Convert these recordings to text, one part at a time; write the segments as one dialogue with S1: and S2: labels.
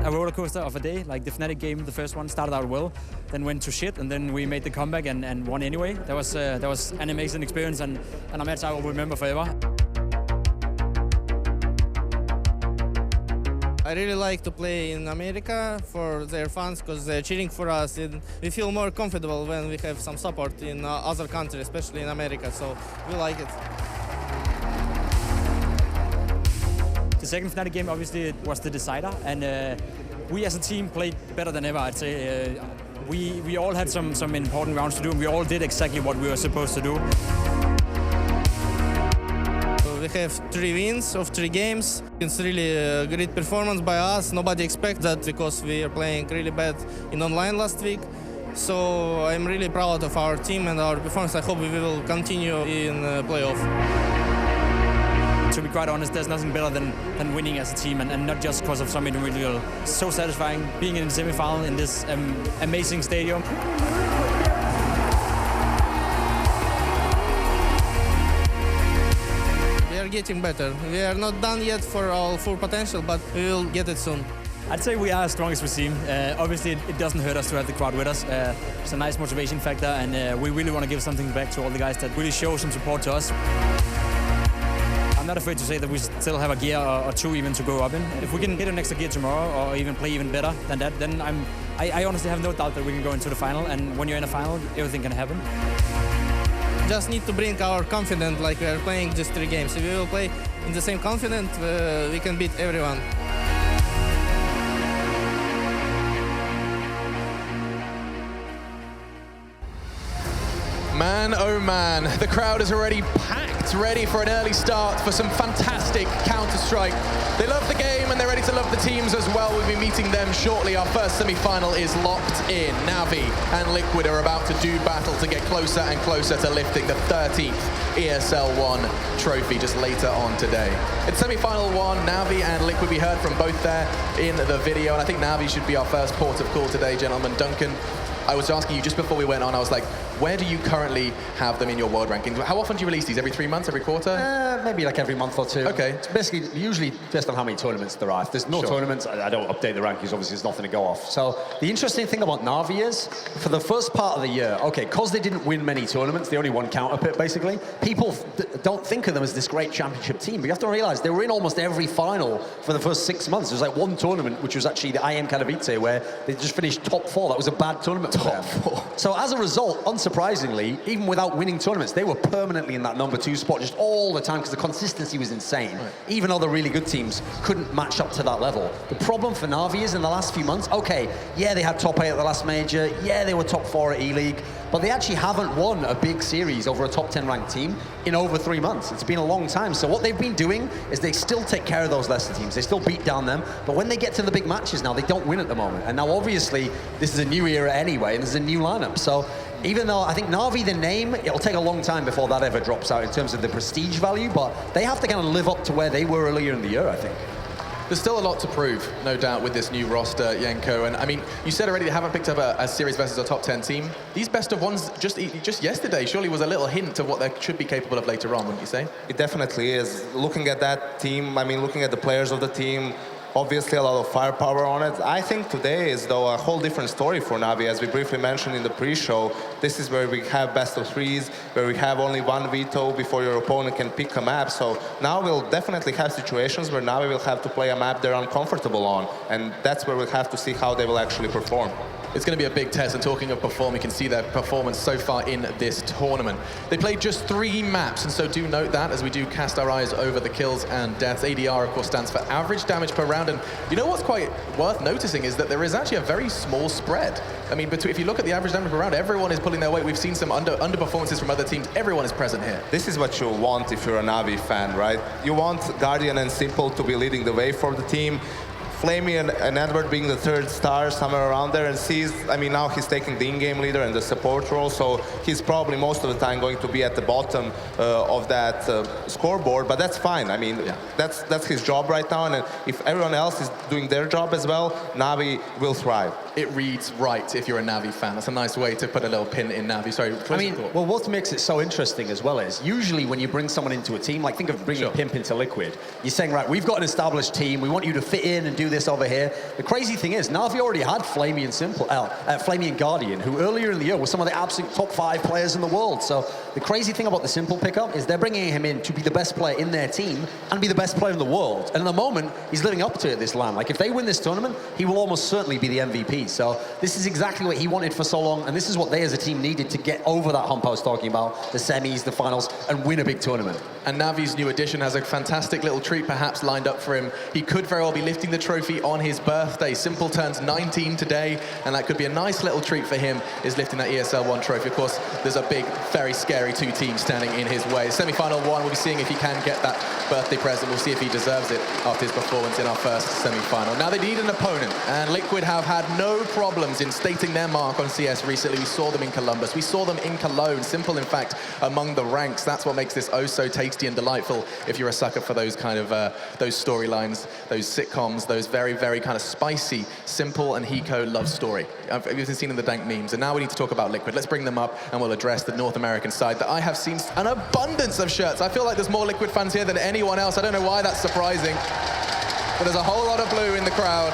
S1: a roller coaster of a day. Like the Fnatic game, the first one started out well, then went to shit, and then we made the comeback and won anyway. That was an amazing experience and a match I will remember forever.
S2: I really like to play in America for their fans because they're cheering for us, and we feel more comfortable when we have some support in other countries, especially in America, so we like it.
S1: The second Fnatic game obviously was the decider, and we as a team played better than ever, I'd say. We all had some important rounds to do, and we all did exactly what we were supposed to do.
S2: We have 3 wins of 3 games. It's really a great performance by us. Nobody expects that because we are playing really bad in online last week. So I'm really proud of our team and our performance. I hope we will continue in playoff.
S1: To be quite honest, there's nothing better than winning as a team, and not just because of some individual. So satisfying being in the semi-final in this amazing stadium.
S2: We are getting better. We are not done yet for our full potential, but we will get it soon.
S1: I'd say we are as strong as we seem. Obviously, it doesn't hurt us to have the crowd with us. It's a nice motivation factor, and we really want to give something back to all the guys that really show some support to us. I'm not afraid to say that we still have a gear or 2 even to go up in. If we can get an extra gear tomorrow or even play even better than that, then I honestly have no doubt that we can go into the final, and when you're in a final, everything can happen.
S2: Just need to bring our confidence like we are playing just 3 games. If we will play in the same confidence, we can beat everyone.
S3: Man, oh man, the crowd is already packed, ready for an early start for some fantastic Counter-Strike. They love the game and they're ready to love the teams as well. We'll be meeting them shortly. Our first semi-final is locked in. NaVi and Liquid are about to do battle to get closer and closer to lifting the 13th ESL One trophy just later on today. It's semi-final 1, NaVi and Liquid. We heard from both there in the video, and I think NaVi should be our first port of call today, gentlemen. Duncan, I was asking you just before we went on, I was like, where do you currently have them in your world rankings? How often do you release these? Every 3 months, every quarter?
S4: Maybe like every month or 2.
S3: Okay.
S4: It's basically usually based on how many tournaments there are. If there's no tournaments, I don't update the rankings. Obviously, there's nothing to go off. So the interesting thing about NaVi is, for the first part of the year, okay, because they didn't win many tournaments, they only won counter pit, basically, people don't think of them as this great championship team. But you have to realize they were in almost every final for the first 6 months. There was like 1 tournament, which was actually the IM Katowice, where they just finished top 4. That was a bad tournament for them. Top 4. So as a result, unsurprisingly, even without winning tournaments, they were permanently in that number 2 spot just all the time because the consistency was insane. Right. Even other really good teams couldn't match up to that level. The problem for NaVi is in the last few months, okay, yeah, they had top 8 at the last major, yeah, they were top 4 at E-League, but they actually haven't won a big series over a top 10 ranked team in over 3 months. It's been a long time. So what they've been doing is they still take care of those lesser teams. They still beat down them, but when they get to the big matches now, they don't win at the moment. And now obviously, this is a new era anyway, and this is a new lineup. So even though I think NaVi, the name, it'll take a long time before that ever drops out in terms of the prestige value, but they have to kind of live up to where they were earlier in the year, I think.
S3: There's still a lot to prove, no doubt, with this new roster, Yenko. And I mean, you said already they haven't picked up a series versus a top 10 team. These best of ones just yesterday surely was a little hint of what they should be capable of later on, wouldn't you say?
S5: It definitely is. Looking at that team, I mean, looking at the players of the team, obviously a lot of firepower on it. I think today is, though, a whole different story for NaVi. As we briefly mentioned in the pre-show, this is where we have best of 3s, where we have only 1 veto before your opponent can pick a map. So now we'll definitely have situations where NaVi will have to play a map they're uncomfortable on, and that's where we'll have to see how they will actually perform.
S3: It's going to be a big test, and talking of perform, you can see their performance so far in this tournament. They played just 3 maps, and so do note that as we do cast our eyes over the kills and deaths. ADR, of course, stands for average damage per round, and you know what's quite worth noticing is that there is actually a very small spread. I mean, if you look at the average damage per round, everyone is pulling their weight. We've seen some underperformances from other teams. Everyone is present here.
S5: This is what you want if you're a NaVi fan, right? You want Guardian and Simple to be leading the way for the team. Flamey and Edward being the 3rd star somewhere around there, and sees, I mean, now he's taking the in-game leader and the support role, so he's probably most of the time going to be at the bottom of that scoreboard, but that's fine. I mean, yeah, that's his job right now, and if everyone else is doing their job as well, NaVi will thrive.
S3: it reads right if you're a NaVi fan. That's a nice way to put a little pin in NaVi. Sorry,
S4: I mean, well, what makes it so interesting as well is usually when you bring someone into a team, like think of bringing Pimp into Liquid, you're saying, right, we've got an established team, we want you to fit in and do this over here. The crazy thing is, NaVi already had Flamey and Guardian, who earlier in the year were some of the absolute top 5 players in the world. So the crazy thing about the Simple pickup is they're bringing him in to be the best player in their team and be the best player in the world. And at the moment, he's living up to it this LAN. Like if they win this tournament, he will almost certainly be the MVP. So this is exactly what he wanted for so long, and this is what they as a team needed to get over that hump I was talking about, the semis, the finals, and win a big tournament.
S3: And NaVi's new addition has a fantastic little treat perhaps lined up for him. He could very well be lifting the trophy on his birthday. Simple turns 19 today, and that could be a nice little treat for him, is lifting that ESL One trophy. Of course, there's a big, very scary 2 teams standing in his way. Semi-final 1, we'll be seeing if he can get that birthday present. We'll see if he deserves it after his performance in our first semi-final. Now they need an opponent, and Liquid have had no problems in stating their mark on CS recently. We saw them in Columbus, we saw them in Cologne. Simple, in fact, among the ranks. That's what makes this oh so tasty and delightful if you're a sucker for those kind of those storylines, those sitcoms, those very, very kind of spicy Simple and Hiko love story. I've even seen in the dank memes, and now we need to talk about Liquid. Let's bring them up and we'll address the North American side that I have seen an abundance of shirts. I feel like there's more Liquid fans here than anyone else. I don't know why that's surprising, but there's a whole lot of blue in the crowd.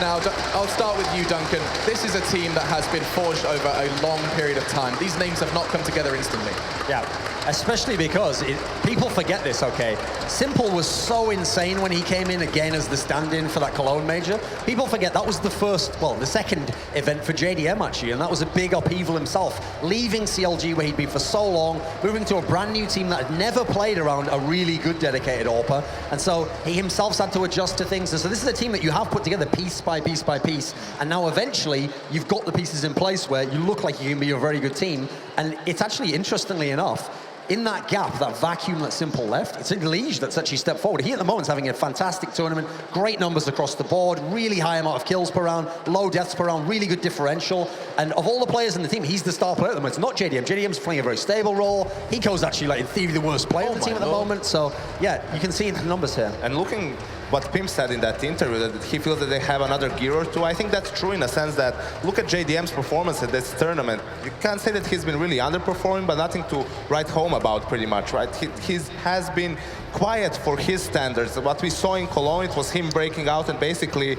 S3: Now, I'll start with you, Duncan. This is a team that has been forged over a long period of time. These names have not come together instantly.
S4: Yeah, especially because people forget this, okay? Simple was so insane when he came in again as the stand-in for that Cologne major. People forget that was the first, well, the second event for JDM actually, and that was a big upheaval himself. Leaving CLG where he'd been for so long, moving to a brand new team that had never played around a really good dedicated AWPer, and so he himself had to adjust to things. And so this is a team that you have put together piece by piece by piece, and now eventually you've got the pieces in place where you look like you can be a very good team. And it's actually, interestingly enough, in that gap, that vacuum that Simple left, it's Liege that's actually stepped forward. He at the moment is having a fantastic tournament, great numbers across the board, really high amount of kills per round, low deaths per round, really good differential. And of all the players in the team, he's the star player at the moment. It's not JDM. JDM's playing a very stable role. Hiko's actually, like, in theory, the worst player on the team at the moment. So, yeah, you can see the numbers here.
S5: And looking what Pim said in that interview, that he feels that they have another gear or two. I think that's true in a sense that, look at JDM's performance at this tournament. You can't say that he's been really underperforming, but nothing to write home about pretty much, right? He has been quiet for his standards. What we saw in Cologne, it was him breaking out and basically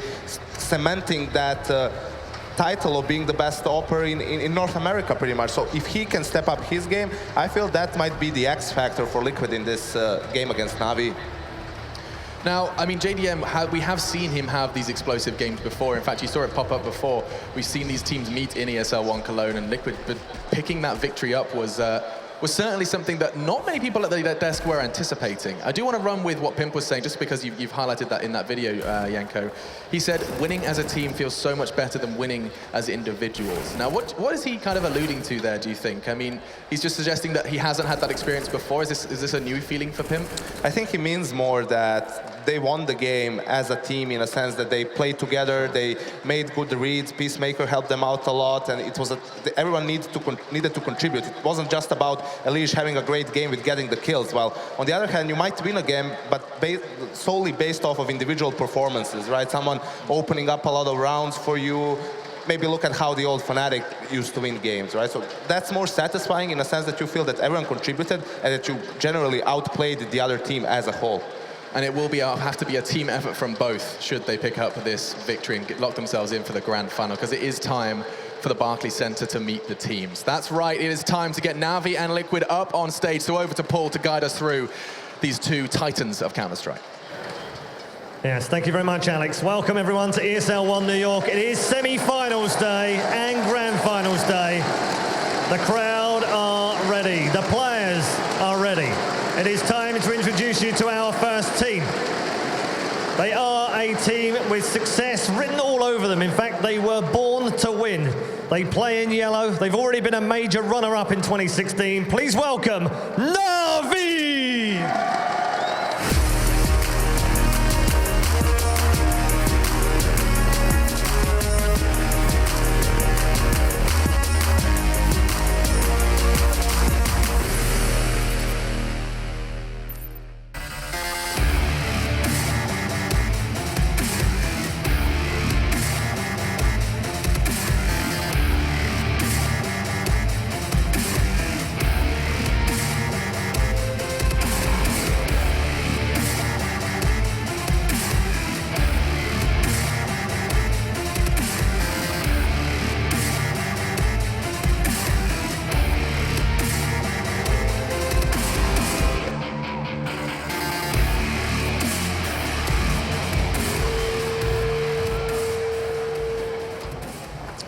S5: cementing that title of being the best AWPer in North America pretty much. So if he can step up his game, I feel that might be the X factor for Liquid in this game against NaVi.
S3: Now, I mean, JDM, we have seen him have these explosive games before. In fact, you saw it pop up before. We've seen these teams meet in ESL One Cologne and Liquid, but picking that victory up was certainly something that not many people at the desk were anticipating. I do want to run with what Pimp was saying, just because you've highlighted that in that video, Janko. He said, winning as a team feels so much better than winning as individuals. Now, what is he kind of alluding to there, do you think? I mean, he's just suggesting that he hasn't had that experience before. Is this a new feeling for Pimp?
S5: I think he means more that they won the game as a team in a sense that they played together, they made good reads, Peacemaker helped them out a lot, and it was everyone needed to contribute. It wasn't just about Elish having a great game with getting the kills. Well, on the other hand, you might win a game, but solely based off of individual performances, right? Someone opening up a lot of rounds for you. Maybe look at how the old Fnatic used to win games, right? So that's more satisfying in a sense that you feel that everyone contributed and that you generally outplayed the other team as a whole.
S3: And it will have to be a team effort from both should they pick up this victory and lock themselves in for the grand final, because it is time for the Barclays Center to meet the teams. That's right, it is time to get NaVi and Liquid up on stage. So over to Paul to guide us through these two titans of Counter-Strike.
S6: Yes, thank you very much, Alex. Welcome everyone to ESL One New York. It is semi-finals day and grand finals day. The crowd are ready. The players are ready. It is time to introduce you to our first team. They are a team with success written all over them. In fact, they were born to win. They play in yellow. They've already been a major runner-up in 2016. Please welcome NaVi!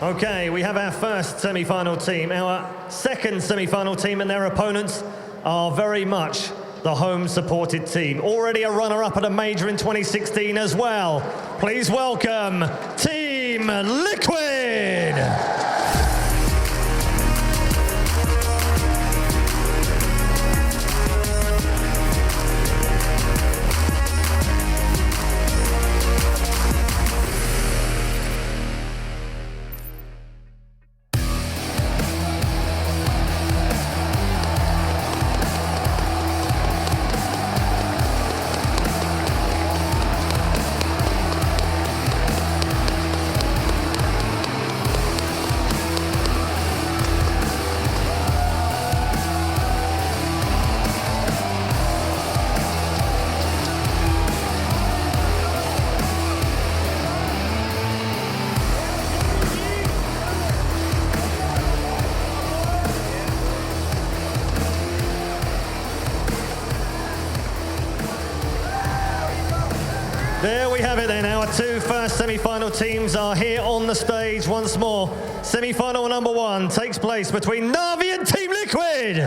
S6: Okay, we have our first semi-final team. Our second semi-final team and their opponents are very much the home-supported team. Already a runner-up at a major in 2016 as well. Please welcome Team Liquid. There we have it then. Our two first semi-final teams are here on the stage once more. Semi-final number 1 takes place between NaVi and Team Liquid.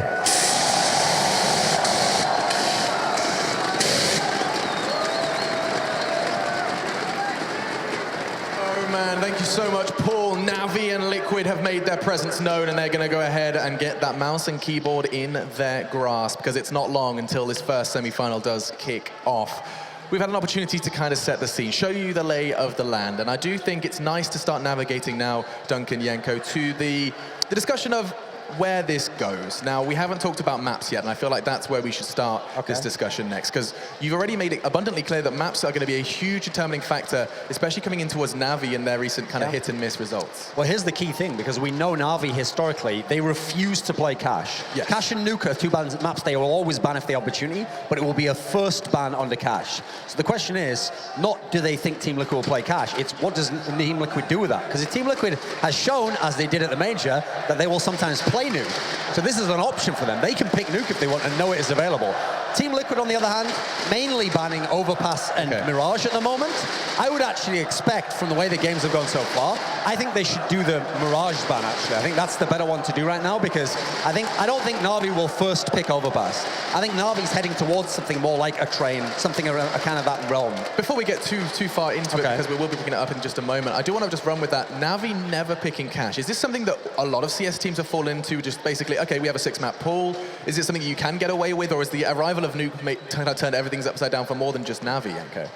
S3: Oh man, thank you so much, Paul. NaVi and Liquid have made their presence known, and they're going to go ahead and get that mouse and keyboard in their grasp, because it's not long until this first semi-final does kick off. We've had an opportunity to kind of set the scene, show you the lay of the land, and I do think it's nice to start navigating now, Duncan, Yenko, to the discussion of where this goes. Now, we haven't talked about maps yet, and I feel like that's where we should start this discussion next, because you've already made it abundantly clear that maps are going to be a huge determining factor, especially coming in towards NaVi and their recent kind of hit and miss results.
S4: Well, here's the key thing, because we know NaVi historically, they refuse to play Cash.
S3: Yes.
S4: Cash and Nuke are two maps they will always ban if the opportunity, but it will be a first ban under Cash. So the question is, not do they think Team Liquid will play Cash, it's what does Team Liquid do with that? Because Team Liquid has shown, as they did at the Major, that they will sometimes play Nuke. So this is an option for them. They can pick Nuke if they want and know it is available. Team Liquid, on the other hand, mainly banning Overpass and Mirage at the moment. I would actually expect, from the way the games have gone so far, I think they should do the Mirage ban, actually. I think that's the better one to do right now, because I don't think NaVi will first pick Overpass. I think NaVi's heading towards something more like a train, something around kind of that realm.
S3: Before we get too far into it, because we will be picking it up in just a moment, I do want to just run with that. NaVi never picking Cash. Is this something that a lot of CS teams have fallen into, just basically, okay, we have a 6-map pool. Is it something you can get away with, or is the arrival of Nuke kind of turned everything's upside down for more than just NaVi, Yenko?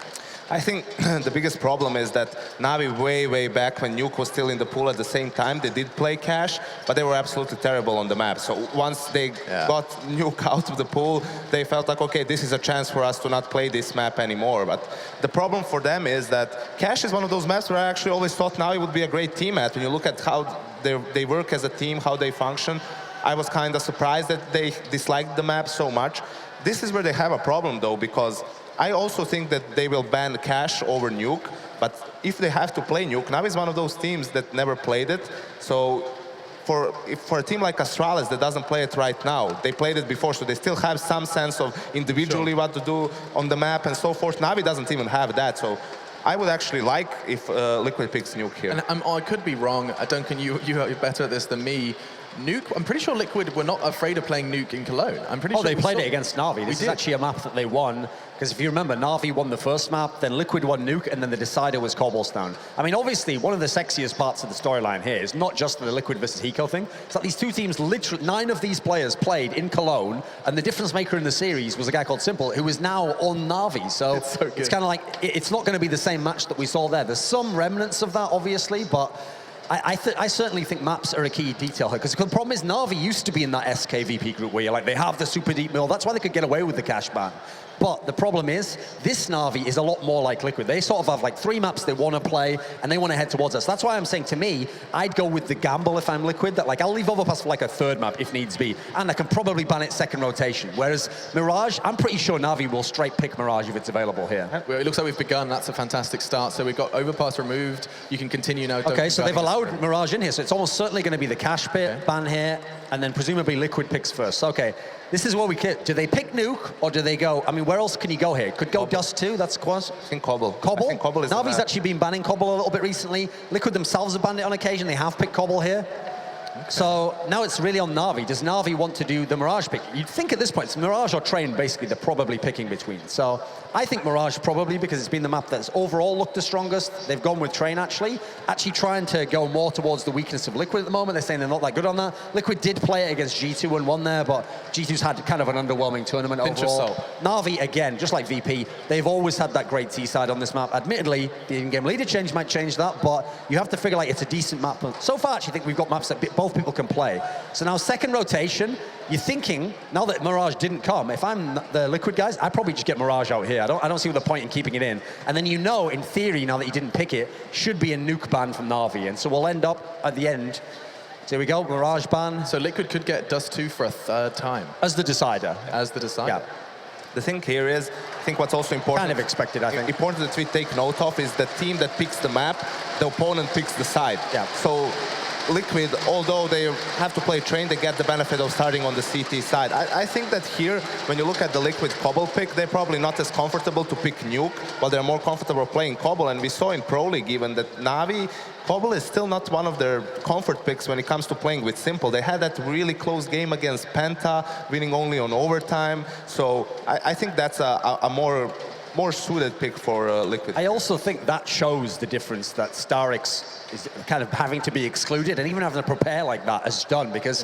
S5: I think the biggest problem is that NaVi way back when Nuke was still in the pool at the same time, they did play Cash, but they were absolutely terrible on the map. So once they got Nuke out of the pool, they felt like, okay, this is a chance for us to not play this map anymore. But the problem for them is that Cash is one of those maps where I actually always thought NaVi would be a great team at. When you look at how they work as a team, how they function, I was kind of surprised that they disliked the map so much. This is where they have a problem, though, because I also think that they will ban Cash over Nuke, but if they have to play Nuke, NaVi is one of those teams that never played it. So for a team like Astralis that doesn't play it right now, they played it before, so they still have some sense of individually what to do on the map and so forth. NaVi doesn't even have that, so I would actually like if Liquid picks Nuke here.
S3: And I could be wrong. Duncan, you're better at this than me. Nuke, I'm pretty sure Liquid were not afraid of playing Nuke in Cologne. I'm pretty sure
S4: they played it against NaVi. This is actually a map that they won, because if you remember, NaVi won the first map, then Liquid won Nuke, and then the decider was Cobblestone. I mean, obviously, one of the sexiest parts of the storyline here is not just the Liquid versus Hiko thing. It's that these two teams, literally, 9 of these players played in Cologne, and the difference maker in the series was a guy called Simple, who is now on NaVi. So it's kind of like, it's not going to be the same match that we saw there. There's some remnants of that, obviously, but I certainly think maps are a key detail here, because the problem is NaVi used to be in that SKVP group where you're like, they have the super deep mill. That's why they could get away with the Cash ban. But the problem is, this NaVi is a lot more like Liquid. They sort of have like 3 maps they want to play, and they want to head towards us. That's why I'm saying, to me, I'd go with the gamble if I'm Liquid, that like I'll leave Overpass for like a 3rd map if needs be, and I can probably ban it 2nd rotation. Whereas Mirage, I'm pretty sure NaVi will straight pick Mirage if it's available here.
S3: Well, it looks like we've begun. That's a fantastic start. So we've got Overpass removed. You can continue now.
S4: Okay, so they've allowed Mirage in here, so it's almost certainly going to be the Cash ban here. and then presumably Liquid picks first. Okay, this is what we get. Do they pick Nuke, or do they go, I mean, where else can you go here? Could go Dust 2, that's Quas.
S5: I think Cbble.
S4: Cbble?
S5: I think Cbble is
S4: NaVi's actually been banning Cbble a little bit recently. Liquid themselves have banned it on occasion. They have picked Cbble here. Okay. So now it's really on NaVi. Does NaVi want to do the Mirage pick? You'd think at this point, it's Mirage or Train, basically, they're probably picking between. So I think Mirage probably, because it's been the map that's overall looked the strongest. They've gone with Train, actually trying to go more towards the weakness of Liquid at the moment. They're saying they're not that good on that. Liquid did play it against G2 and won there, but G2's had kind of an underwhelming tournament overall. NaVi, again, just like VP, they've always had that great T-side on this map. Admittedly, the in-game leader change might change that, but you have to figure, like, it's a decent map. So far, I actually think we've got maps that both people can play. So now, second rotation, you're thinking, now that Mirage didn't come, if I'm the Liquid guys, I'd probably just get Mirage out here. I don't see the point in keeping it in. And then in theory, now that you didn't pick it, should be a nuke ban from NaVi. And so we'll end up at the end. So here we go, Mirage ban.
S3: So Liquid could get Dust 2 for a third time.
S4: As the decider.
S3: As the decider.
S4: Yeah.
S5: The thing here is, I think what's also important...
S4: Kind of expected, I think.
S5: Important that we take note of is the team that picks the map, the opponent picks the side.
S4: Yeah.
S5: So Liquid, although they have to play Train, they get the benefit of starting on the CT side. I think that here, when you look at the Liquid Cbble pick, they're probably not as comfortable to pick Nuke, but they're more comfortable playing Cbble. And we saw in Pro League even that NaVi, Cbble is still not one of their comfort picks when it comes to playing with Simple. They had that really close game against Penta, winning only on overtime. So I think that's a more suited pick for Liquid.
S4: I also think that shows the difference that Starix is kind of having to be excluded, and even having to prepare like that has done, because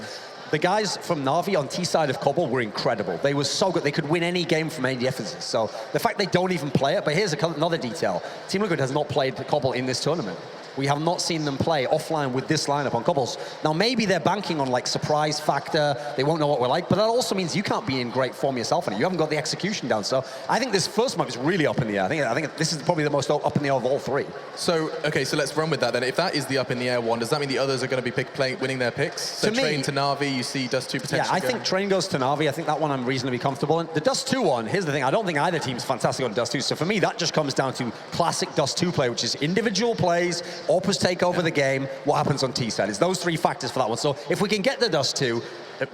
S4: the guys from NaVi on T-side of Cbble were incredible. They were so good. They could win any game from any emphasis. So the fact they don't even play it, but here's another detail. Team Liquid has not played Cbble in this tournament. We have not seen them play offline with this lineup on Cbbles. Now, maybe they're banking on, like, surprise factor. They won't know what we're like, but that also means you can't be in great form yourself, and you haven't got the execution down. So I think this first map is really up in the air. I think this is probably the most up in the air of all three.
S3: So, okay, so let's run with that then. If that is the up in the air one, does that mean the others are going to be winning their picks? So Train to NaVi, you see Dust 2 potentially.
S4: Yeah, I think Train goes to NaVi. I think that one I'm reasonably comfortable in. The Dust 2 one, here's the thing. I don't think either team's fantastic on Dust 2. So for me, that just comes down to classic Dust 2 play, which is individual plays, Opus take over the game, what happens on T-side. It's those three factors for that one. So if we can get the Dust 2,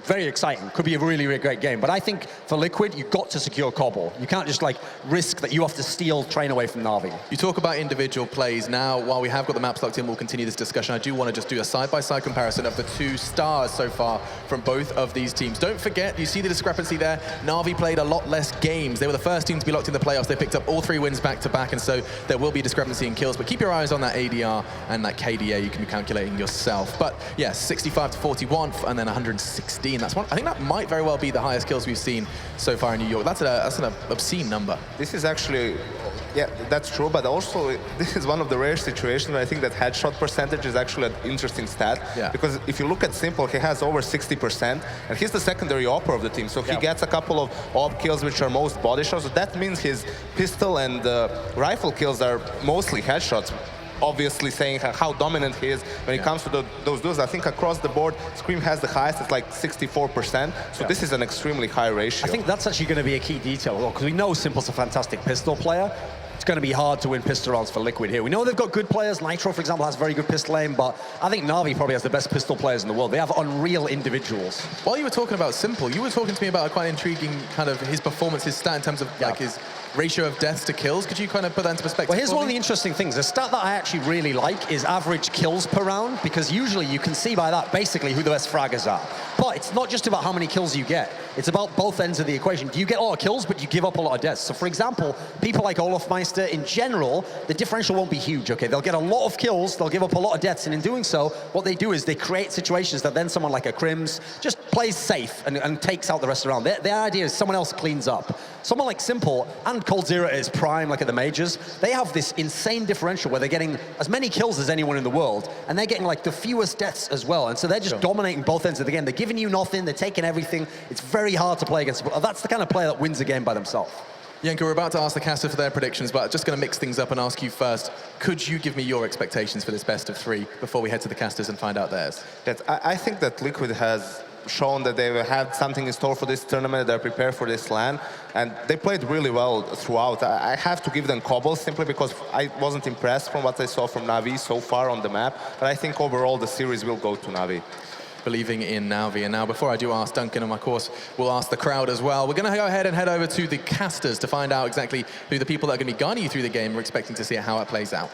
S4: very exciting. Could be a really, really great game. But I think for Liquid, you've got to secure Cbble. You can't just, like, risk that you have to steal Train away from NaVi.
S3: You talk about individual plays. Now, while we have got the maps locked in, we'll continue this discussion. I do want to just do a side-by-side comparison of the two stars so far from both of these teams. Don't forget, you see the discrepancy there. NaVi played a lot less games. They were the first team to be locked in the playoffs. They picked up all 3 wins back-to-back, and so there will be discrepancy in kills. But keep your eyes on that ADR and that KDA. You can be calculating yourself. But, yes, 65 to 41, and then 116. That's one. I think that might very well be the highest kills we've seen so far in New York. That's an obscene number.
S5: This is actually, yeah, that's true, but also this is one of the rare situations where I think that headshot percentage is actually an interesting stat.
S3: Yeah.
S5: Because if you look at Simple, he has over 60%, and he's the secondary opper of the team. So he gets a couple of op kills, which are most body shots. So that means his pistol and rifle kills are mostly headshots. Obviously saying how dominant he is when it comes to those duels. I think across the board, Scream has the highest. It's like 64%. So this is an extremely high ratio.
S4: I think that's actually going to be a key detail, because we know Simple's a fantastic pistol player. It's going to be hard to win pistol rounds for Liquid here. We know they've got good players. Nitro, for example, has very good pistol aim, but I think NaVi probably has the best pistol players in the world. They have unreal individuals.
S3: While you were talking about Simple, you were talking to me about a quite intriguing kind of his performance, his stat in terms of like his ratio of deaths to kills. Could you kind of put that into perspective?
S4: Well, here's one of the interesting things. The stat that I actually really like is average kills per round, because usually you can see by that basically who the best fraggers are. But it's not just about how many kills you get. It's about both ends of the equation. Do you get a lot of kills, but you give up a lot of deaths? So, for example, people like Olofmeister, in general, the differential won't be huge, okay? They'll get a lot of kills, they'll give up a lot of deaths, and in doing so, what they do is they create situations that then someone like a Crims just plays safe and takes out the rest of the round. Their idea is someone else cleans up. Someone like Simple and Coldzera at his prime, like at the majors, they have this insane differential where they're getting as many kills as anyone in the world, and they're getting like the fewest deaths as well. And so they're just dominating both ends of the game. They're giving you nothing, they're taking everything. It's very hard to play against. That's the kind of player that wins a game by themselves.
S3: Yanka, we're about to ask the caster for their predictions, but I'm just going to mix things up and ask you first. Could you give me your expectations for this best of 3 before we head to the casters and find out theirs?
S5: Yes, I think that Liquid has shown that they had something in store for this tournament. They're prepared for this LAN, and they played really well throughout. I have to give them Cbble simply because I wasn't impressed from what I saw from NaVi so far on the map, but I think overall the series will go to NaVi.
S3: believing in NaVi. And now, before I do ask Duncan, and of course, we'll ask the crowd as well, we're going to go ahead and head over to the casters to find out exactly who the people that are going to be guiding you through the game. We're expecting to see how it plays out.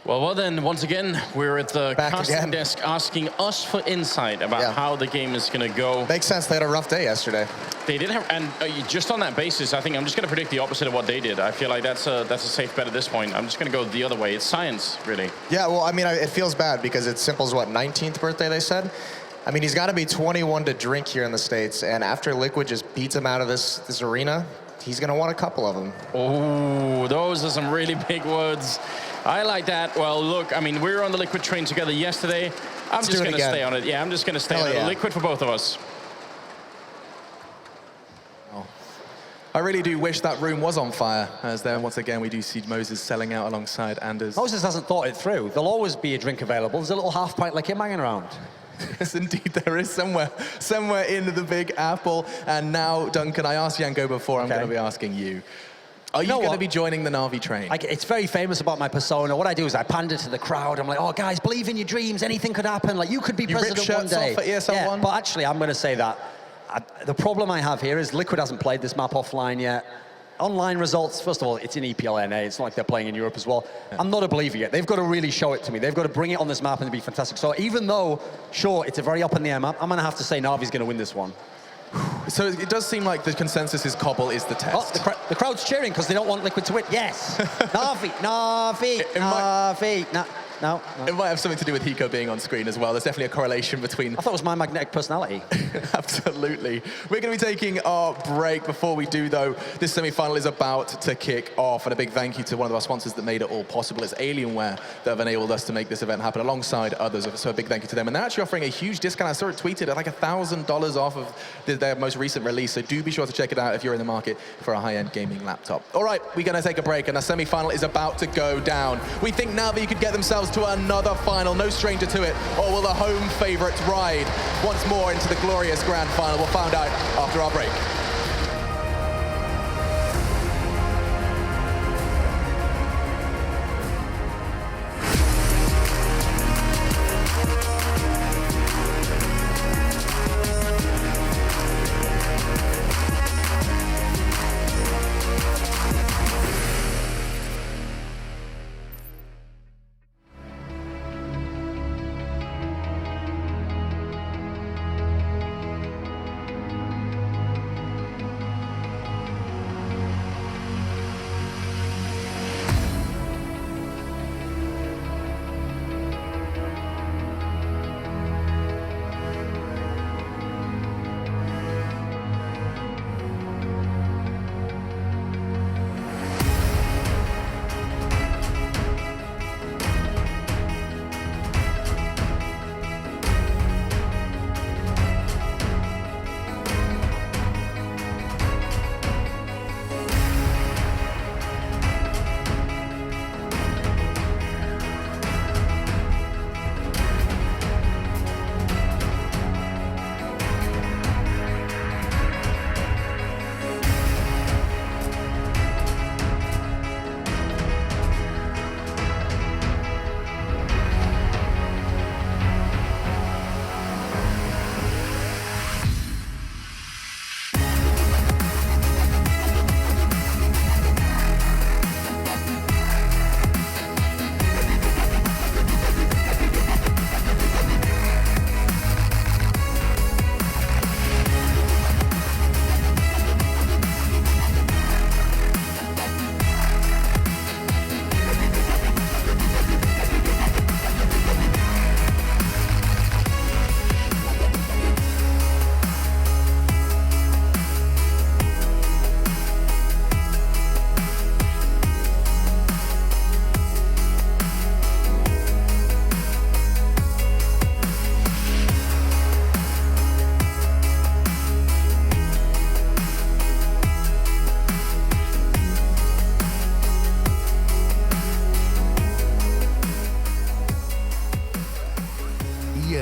S7: Well, then, once again, we're at the casting desk asking us for insight about how the game is going to go.
S8: Makes sense. They had a rough day yesterday.
S7: They did have, and just on that basis, I think I'm just going to predict the opposite of what they did. I feel like that's a safe bet at this point. I'm just going to go the other way. It's science, really.
S8: Yeah, well, I mean, it feels bad because it's Simple's, what, 19th birthday, they said? I mean, he's got to be 21 to drink here in the States, and after Liquid just beats him out of this arena, he's going to want a couple of them.
S7: Oh, those are some really big words. I like that. Well, look, I mean, we were on the Liquid train together yesterday. I'm just going to stay on it. Yeah, I'm just going to stay on it. Liquid for both of us.
S3: Oh. I really do wish that room was on fire, as there, once again, we do see Moses selling out alongside Anders.
S4: Moses hasn't thought it through. There'll always be a drink available. There's a little half pint like him hanging around.
S3: Yes, indeed, there is somewhere in the Big Apple. And now, Duncan, I asked Janko before, I'm going to be asking you. Are you going to be joining the NaVi train?
S4: It's very famous about my persona. What I do is I pander to the crowd. I'm like, oh, guys, believe in your dreams. Anything could happen. Like, you could be president one day.
S3: Off for ESL One?
S4: But actually, I'm going to say that the problem I have here is Liquid hasn't played this map offline yet. Online results, first of all, it's in EPLNA. It's not like they're playing in Europe as well. Yeah. I'm not a believer yet. They've got to really show it to me. They've got to bring it on this map and it'd be fantastic. So even though, sure, it's a very up-in-the-air map, I'm going to have to say NaVi's going to win this one.
S3: So it does seem like the consensus is Cbble is the test.
S4: Oh, the crowd's cheering because they don't want Liquid to win. Yes. NaVi, NaVi, NaVi. No.
S3: It might have something to do with Hiko being on screen as well. There's definitely a correlation between...
S4: I thought it was my magnetic personality.
S3: Absolutely. We're going to be taking our break. Before we do, though, this semi-final is about to kick off. And a big thank you to one of our sponsors that made it all possible. It's Alienware that have enabled us to make this event happen alongside others. So a big thank you to them. And they're actually offering a huge discount. I saw it tweeted at like $1,000 off of their most recent release. So do be sure to check it out if you're in the market for a high-end gaming laptop. All right, we're going to take a break. And our semi-final is about to go down. We think NaVi could get themselves to another final, no stranger to it, or will the home favourites ride once more into the glorious grand final? We'll find out after our break.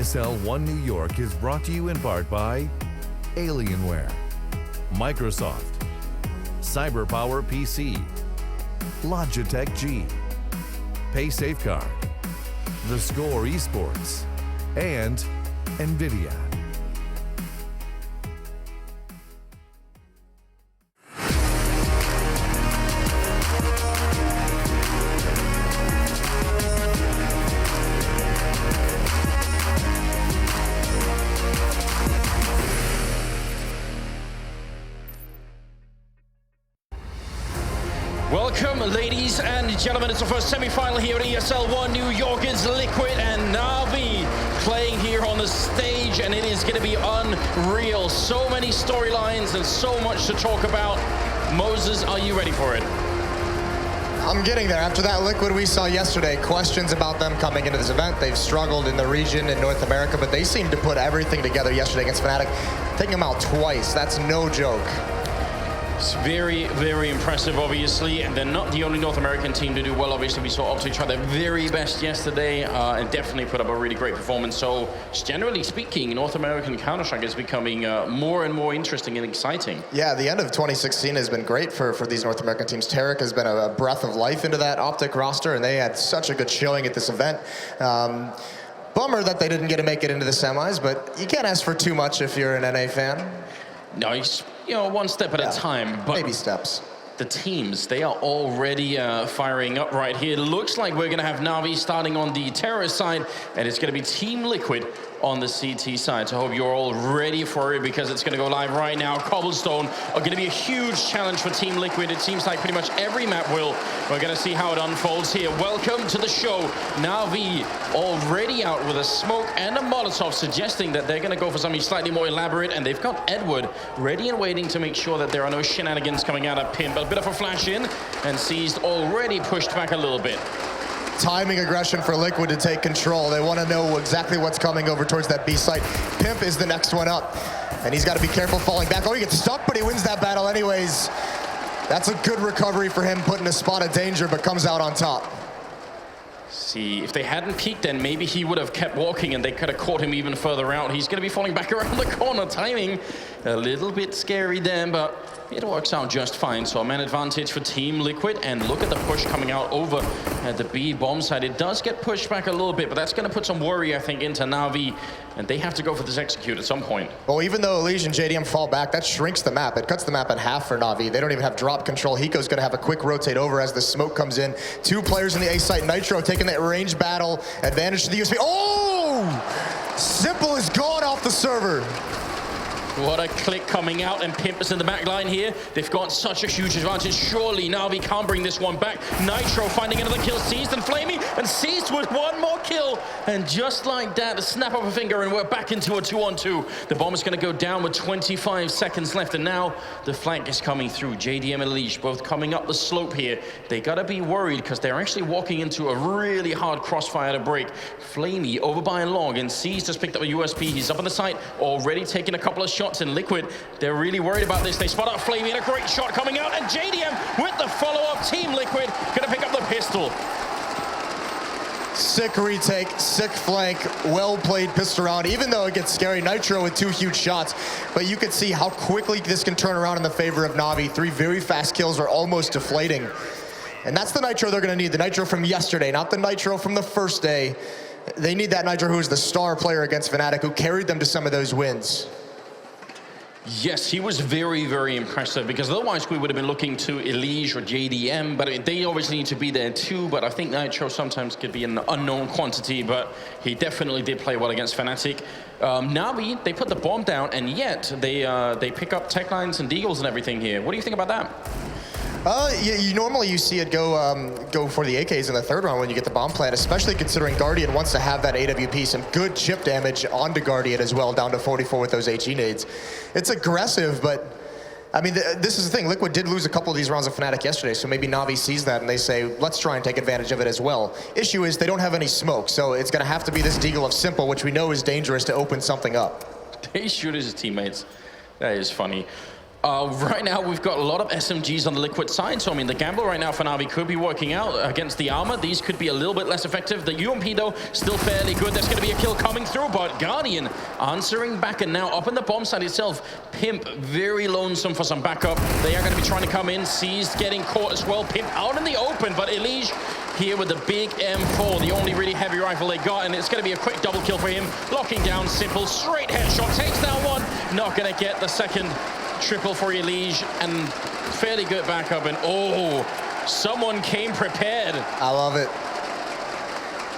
S9: ESL One New York is brought to you in part by Alienware, Microsoft, CyberPower PC, Logitech G, Pay Safeguard, The Score Esports, and NVIDIA.
S7: Welcome, ladies and gentlemen. It's the first semi-final here at ESL One New York. It's Liquid and NaVi playing here on the stage, and it is going to be unreal. So many storylines and so much to talk about. Moses, are you ready for it?
S8: I'm getting there. After that Liquid we saw yesterday, questions about them coming into this event. They've struggled in the region in North America, but they seemed to put everything together yesterday against Fnatic. Taking them out twice, that's no joke.
S7: It's very, very impressive, obviously, and they're not the only North American team to do well. Obviously, we saw Optic try their very best yesterday and definitely put up a really great performance. So, generally speaking, North American Counter-Strike is becoming more and more interesting and exciting.
S8: Yeah, the end of 2016 has been great for these North American teams. Tarek has been a breath of life into that Optic roster, and they had such a good showing at this event. Bummer that they didn't get to make it into the semis, but you can't ask for too much if you're an NA fan.
S7: No, it's, you know, one step at a time. But
S8: baby steps.
S7: The teams, they are already firing up right here. Looks like we're going to have NaVi starting on the terrorist side, and it's going to be Team Liquid on the CT side. So I hope you're all ready for it, because it's going to go live right now. Cobblestone are going to be a huge challenge for Team Liquid. It seems like pretty much every map will. We're going to see how it unfolds here. Welcome to the show. NaVi already out with a smoke and a Molotov, suggesting that they're going to go for something slightly more elaborate, and they've got Edward ready and waiting to make sure that there are no shenanigans coming out of Pimp. A bit of a flash in, and Seized already pushed back a little bit.
S8: Timing aggression for Liquid to take control. They want to know exactly what's coming over towards that B site. Pimp is the next one up, and he's got to be careful falling back. Oh, he gets stuck, but he wins that battle anyways. That's a good recovery for him, put in a spot of danger, but comes out on top.
S7: See, if they hadn't peeked, then maybe he would have kept walking and they could have caught him even further out. He's going to be falling back around the corner. Timing a little bit scary then, but it works out just fine. So a man advantage for Team Liquid, and look at the push coming out over at the B bomb side. It does get pushed back a little bit, but that's going to put some worry, I think, into NaVi, and they have to go for this execute at some point.
S8: Well, even though Elysian and JDM fall back, that shrinks the map. It cuts the map in half for NaVi. They don't even have drop control. Hiko's going to have a quick rotate over as the smoke comes in. Two players in the A site. Nitro taking that range battle advantage to the USP. Oh! Simple is gone off the server.
S7: What a click coming out, and Pimp is in the back line here. They've got such a huge advantage. Surely NaVi can't bring this one back. Nitro finding another kill. Seized and Flamey, and Seized with one more kill. And just like that, a snap of a finger, and we're back into a 2-on-2. The bomb is going to go down with 25 seconds left, and now the flank is coming through. JDM and Leash both coming up the slope here. They got to be worried, because they're actually walking into a really hard crossfire to break. Flamey over by a log, and Seized has picked up a USP. He's up on the site, already taking a couple of shots. In Liquid, they're really worried about this. They spot out Flamey, and a great shot coming out, and JDM with the follow-up. Team Liquid gonna pick up the pistol.
S8: Sick retake, sick flank, well-played pistol round, even though it gets scary. Nitro with two huge shots, but you can see how quickly this can turn around in the favor of NaVi. Three very fast kills are almost deflating. And that's the Nitro they're gonna need, the Nitro from yesterday, not the Nitro from the first day. They need that Nitro who was the star player against Fnatic, who carried them to some of those wins.
S7: Yes, he was very, very impressive, because otherwise we would have been looking to Elige or JDM, but they obviously need to be there too. But I think Nitro sometimes could be an unknown quantity, but he definitely did play well against Fnatic. NaVi, they put the bomb down, and yet they pick up tech lines and deagles and everything here. What do you think about that?
S8: Normally you see it go for the AKs in the third round when you get the bomb plant, especially considering Guardian wants to have that AWP, some good chip damage onto Guardian as well, down to 44 with those HE nades. It's aggressive, but I mean, this is the thing. Liquid did lose a couple of these rounds of Fnatic yesterday, so maybe NaVi sees that and they say, let's try and take advantage of it as well. Issue is they don't have any smoke, so it's going to have to be this deagle of Simple, which we know is dangerous to open something up.
S7: They shoot his teammates. That is funny. Right now, we've got a lot of SMGs on the Liquid side, so I mean, the gamble right now for NaVi could be working out against the Armor. These could be a little bit less effective. The UMP, though, still fairly good. There's going to be a kill coming through, but Guardian answering back, and now up in the bomb side itself, Pimp very lonesome for some backup. They are going to be trying to come in. Seized getting caught as well. Pimp out in the open, but Elige here with the big M4, the only really heavy rifle they got, and it's going to be a quick double kill for him. Locking down Simple, straight headshot, takes down one. Not going to get the second. Triple for Elige, and fairly good backup, and oh, someone came prepared.
S8: I love it.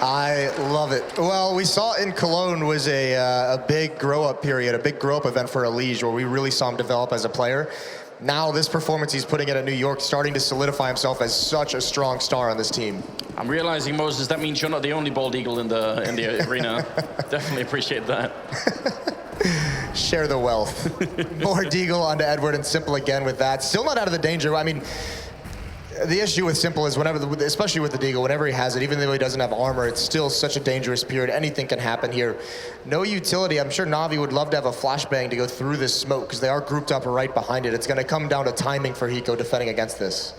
S8: I love it. Well, we saw in Cologne was a big grow-up period, a big grow-up event for Elige, where we really saw him develop as a player. Now this performance he's putting in at New York, starting to solidify himself as such a strong star on this team.
S7: I'm realizing, Moses, that means you're not the only bald eagle in the arena. Definitely appreciate that.
S8: Share the wealth. More Deagle onto Edward and Simple again with that. Still not out of the danger. I mean, the issue with Simple is whenever, especially with the Deagle, whenever he has it, even though he doesn't have armor, it's still such a dangerous period. Anything can happen here. No utility. I'm sure NaVi would love to have a flashbang to go through this smoke because they are grouped up right behind it. It's going to come down to timing for Hiko defending against this.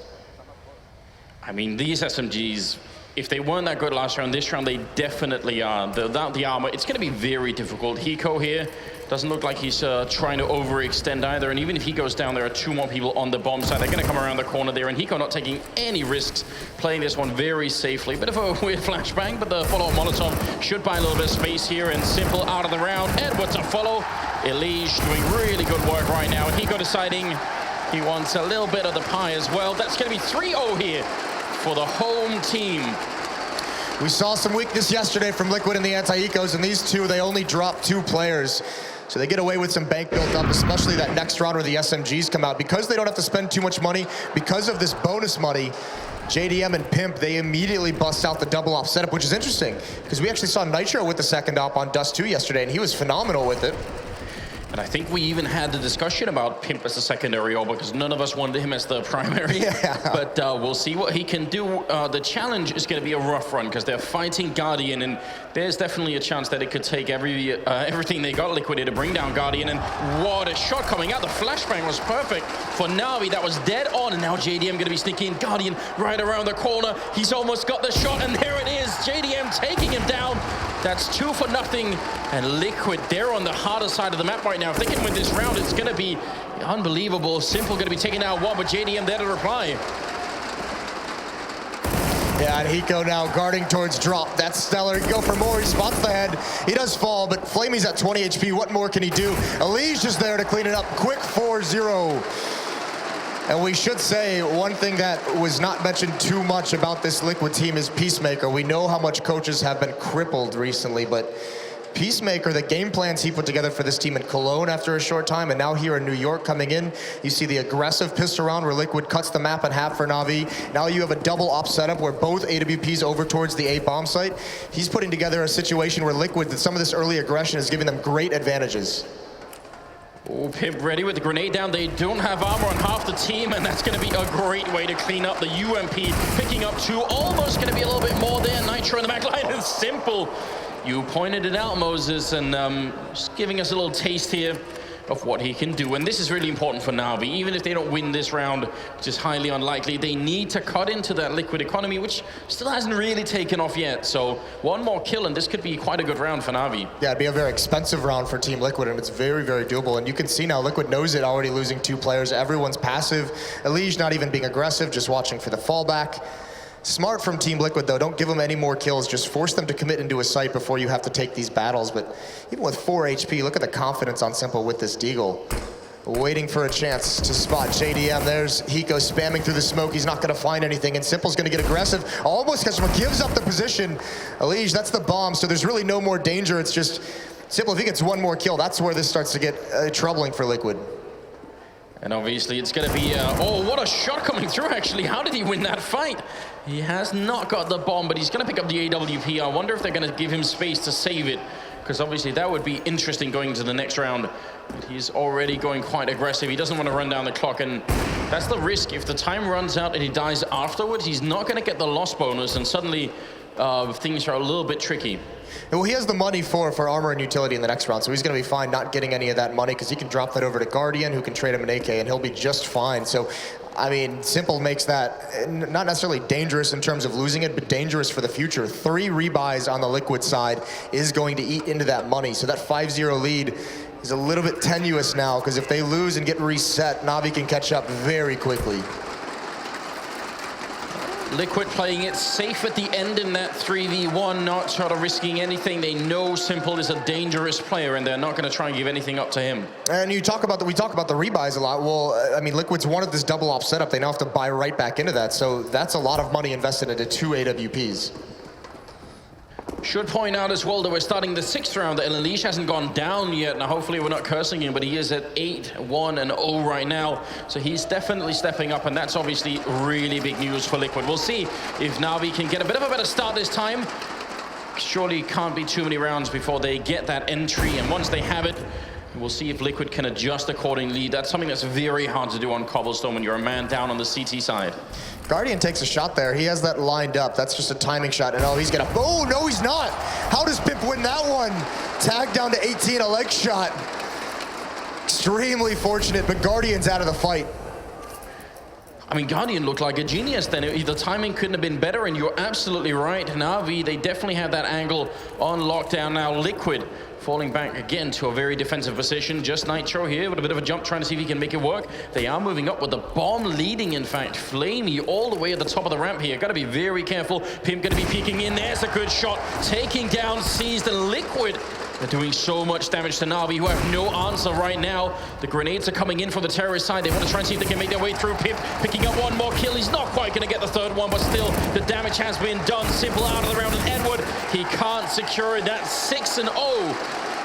S7: I mean, these SMGs, if they weren't that good last round, this round they definitely are. Without the armor, it's going to be very difficult. Hiko here doesn't look like he's trying to overextend either, and even if he goes down, there are two more people on the bomb side. They're going to come around the corner there, and Hiko not taking any risks, playing this one very safely. Bit of a weird flashbang, but the follow-up Molotov should buy a little bit of space here, and Simple out of the round. Edward to follow. Elige doing really good work right now, and Hiko deciding he wants a little bit of the pie as well. That's going to be 3-0 here for the home team.
S8: We saw some weakness yesterday from Liquid and the anti-ecos, and these two, they only dropped 2 players. So they get away with some bank built up, especially that next round where the SMGs come out. Because they don't have to spend too much money, because of this bonus money, JDM and Pimp, they immediately bust out the double op setup, which is interesting, because we actually saw Nitro with the second op on Dust 2 yesterday, and he was phenomenal with it.
S7: And I think we even had the discussion about Pimp as a secondary AWP because none of us wanted him as the primary.
S8: Yeah.
S7: But we'll see what he can do. The challenge is going to be a rough run because they're fighting Guardian, and there's definitely a chance that it could take everything they got Liquid to bring down Guardian. And what a shot coming out. The flashbang was perfect for NaVi. That was dead on, and now JDM going to be sneaking Guardian right around the corner. He's almost got the shot, and there it is. JDM taking him down. That's 2-0, and Liquid, they're on the harder side of the map right now. If they can win this round, it's going to be unbelievable. Simple going to be taking out one, but JDM there to reply.
S8: Yeah, and Hiko now guarding towards drop. That's stellar. Go for more. He spots the head. He does fall, but Flamey's at 20 HP. What more can he do? Elige is there to clean it up. Quick 4-0. And we should say one thing that was not mentioned too much about this Liquid team is Peacemaker. We know how much coaches have been crippled recently, but Peacemaker, the game plans he put together for this team in Cologne after a short time, and now here in New York coming in, you see the aggressive pistol round where Liquid cuts the map in half for NaVi. Now you have a double op setup where both AWPs over towards the A bomb site. He's putting together a situation where Liquid, some of this early aggression is giving them great advantages.
S7: Oh, Pimp ready with the grenade down. They don't have armor on half the team, and that's going to be a great way to clean up the UMP. Picking up 2, almost going to be a little bit more there. Nitro in the back line is Simple. You pointed it out, Moses, and just giving us a little taste here of what he can do. And this is really important for NaVi. Even if they don't win this round, which is highly unlikely, they need to cut into that Liquid economy, which still hasn't really taken off yet. So one more kill, and this could be quite a good round for NaVi.
S8: Yeah, it'd be a very expensive round for Team Liquid, and it's very, very doable. And you can see now Liquid knows it, already losing 2 players. Everyone's passive. Elige not even being aggressive, just watching for the fallback. Smart from Team Liquid, though. Don't give them any more kills. Just force them to commit into a site before you have to take these battles. But even with 4 HP, look at the confidence on Simple with this Deagle. Waiting for a chance to spot JDM. There's Hiko spamming through the smoke. He's not going to find anything, and Simple's going to get aggressive. Almost gives up the position. Elige, that's the bomb, so there's really no more danger. It's just Simple, if he gets 1 more kill, that's where this starts to get troubling for Liquid.
S7: And obviously it's going to be, oh, what a shot coming through, actually. How did he win that fight? He has not got the bomb, but he's going to pick up the AWP. I wonder if they're going to give him space to save it, because obviously that would be interesting going into the next round. But he's already going quite aggressive. He doesn't want to run down the clock, and that's the risk. If the time runs out and he dies afterwards, he's not going to get the loss bonus, and suddenly things are a little bit tricky.
S8: Well, he has the money for armor and utility in the next round, so he's going to be fine not getting any of that money because he can drop that over to Guardian, who can trade him an AK, and he'll be just fine. So, I mean, Cbble makes that not necessarily dangerous in terms of losing it, but dangerous for the future. 3 rebuys on the Liquid side is going to eat into that money. So that 5-0 lead is a little bit tenuous now, because if they lose and get reset, NaVi can catch up very quickly.
S7: Liquid playing it safe at the end in that 3v1, not sort of risking anything. They know Cbble is a dangerous player, and they're not going to try and give anything up to him.
S8: And we talk about the rebuys a lot. Well, I mean, Liquid's wanted this double op setup. They now have to buy right back into that. So that's a lot of money invested into 2 AWPs.
S7: Should point out as well that we're starting the 6th round, that Elish hasn't gone down yet. Now, hopefully we're not cursing him, but he is at 8-1-0 right now. So he's definitely stepping up, and that's obviously really big news for Liquid. We'll see if NaVi can get a bit of a better start this time. Surely can't be too many rounds before they get that entry, and once they have it, we'll see if Liquid can adjust accordingly. That's something that's very hard to do on Cobblestone when you're a man down on the CT side.
S8: Guardian takes a shot there. He has that lined up. That's just a timing shot. And oh, he's gonna, oh, no, he's not. How does Pimp win that one? Tag down to 18, a leg shot. Extremely fortunate, but Guardian's out of the fight.
S7: I mean, Guardian looked like a genius then. The timing couldn't have been better, and you're absolutely right. NaVi, they definitely have that angle on lockdown now. Liquid falling back again to a very defensive position. Just Nitro here with a bit of a jump, trying to see if he can make it work. They are moving up with the bomb leading, in fact. Flamey all the way at the top of the ramp here. Got to be very careful. Pimp going to be peeking in. There's a good shot. Taking down Seized, and Liquid. They're doing so much damage to NaVi, who have no answer right now. The grenades are coming in from the terrorist side. They want to try and see if they can make their way through. Pimp picking up one more kill. He's not quite going to get the 3rd one, but still, the damage has been done. Cbble out of the round, and Edward, he can't secure it. That's 6-0.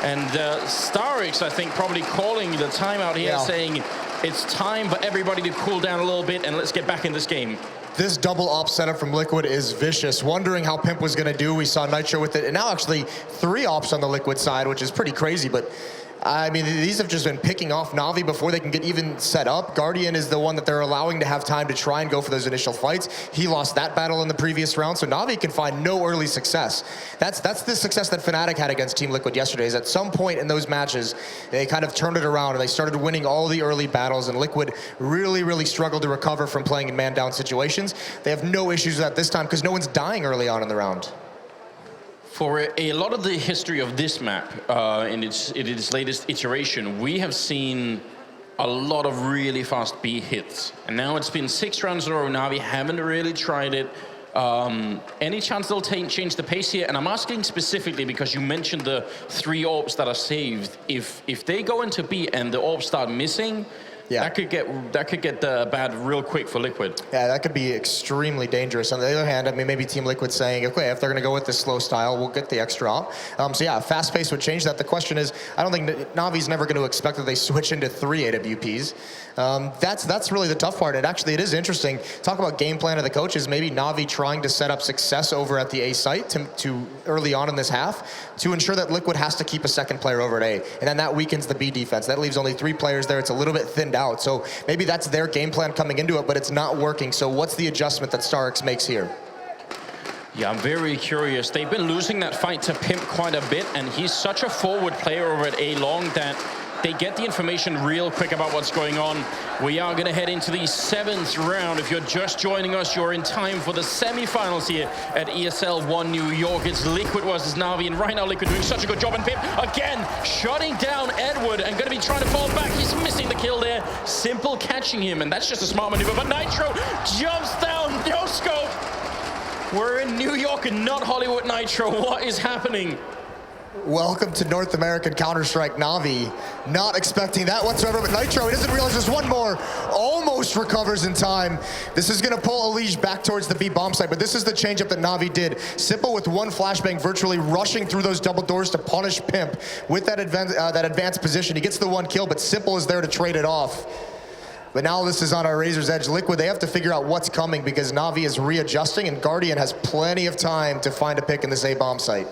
S7: And Starix, I think, probably calling the timeout here, saying it's time for everybody to cool down a little bit, and let's get back in this game.
S8: This double op setup from Liquid is vicious. Wondering how Pimp was going to do. We saw Nitro with it, and now actually 3 ops on the Liquid side, which is pretty crazy, but I mean, these have just been picking off NaVi before they can get even set up. Guardian is the one that they're allowing to have time to try and go for those initial fights. He lost that battle in the previous round, so NaVi can find no early success. That's the success that Fnatic had against Team Liquid yesterday, is at some point in those matches, they kind of turned it around and they started winning all the early battles, and Liquid really, really struggled to recover from playing in man-down situations. They have no issues with that this time because no one's dying early on in the round.
S7: For a lot of the history of this map, in its latest iteration, we have seen a lot of really fast B hits. And now it's been 6 rounds in a row. NaVi haven't really tried it. Any chance they'll change the pace here? And I'm asking specifically because you mentioned the 3 orbs that are saved. If they go into B and the orbs start missing, that could get bad real quick for Liquid. Yeah,
S8: that could be extremely dangerous. On the other hand, I mean, maybe Team Liquid saying, okay, if they're going to go with this slow style, we'll get the extra op. So yeah, fast pace would change that. The question is, I don't think NaVi's never going to expect that they switch into 3 AWPs. That's really the tough part. And actually, it is interesting. Talk about game plan of the coaches. Maybe NaVi trying to set up success over at the A site to early on in this half to ensure that Liquid has to keep a 2nd player over at A. And then that weakens the B defense. That leaves only 3 players there. It's a little bit thinned out. So maybe that's their game plan coming into it, but it's not working. So what's the adjustment that Starix makes here?
S7: Yeah, I'm very curious. They've been losing that fight to Pimp quite a bit, and he's such a forward player over at A-Long that they get the information real quick about what's going on. We are going to head into the 7th round. If you're just joining us, you're in time for the semifinals here at ESL One New York. It's Liquid versus NaVi, and right now Liquid doing such a good job. And Pimp, again, shutting down Edward and going to be trying to fall back. He's missing the kill there. Cbble catching him, and that's just a smart maneuver. But Nitro jumps down, no scope. We're in New York and not Hollywood, Nitro. What is happening?
S8: Welcome to North American Counter-Strike. NaVi not expecting that whatsoever, but Nitro, he doesn't realize there's one more. Almost recovers in time. This is going to pull Elish back towards the B bomb site, but this is the changeup that NaVi did. Cbble with 1 flashbang virtually rushing through those double doors to punish Pimp with that advanced position. He gets the 1 kill, but Cbble is there to trade it off. But now this is on our razor's edge. Liquid, they have to figure out what's coming because NaVi is readjusting, and Guardian has plenty of time to find a pick in this A bomb site.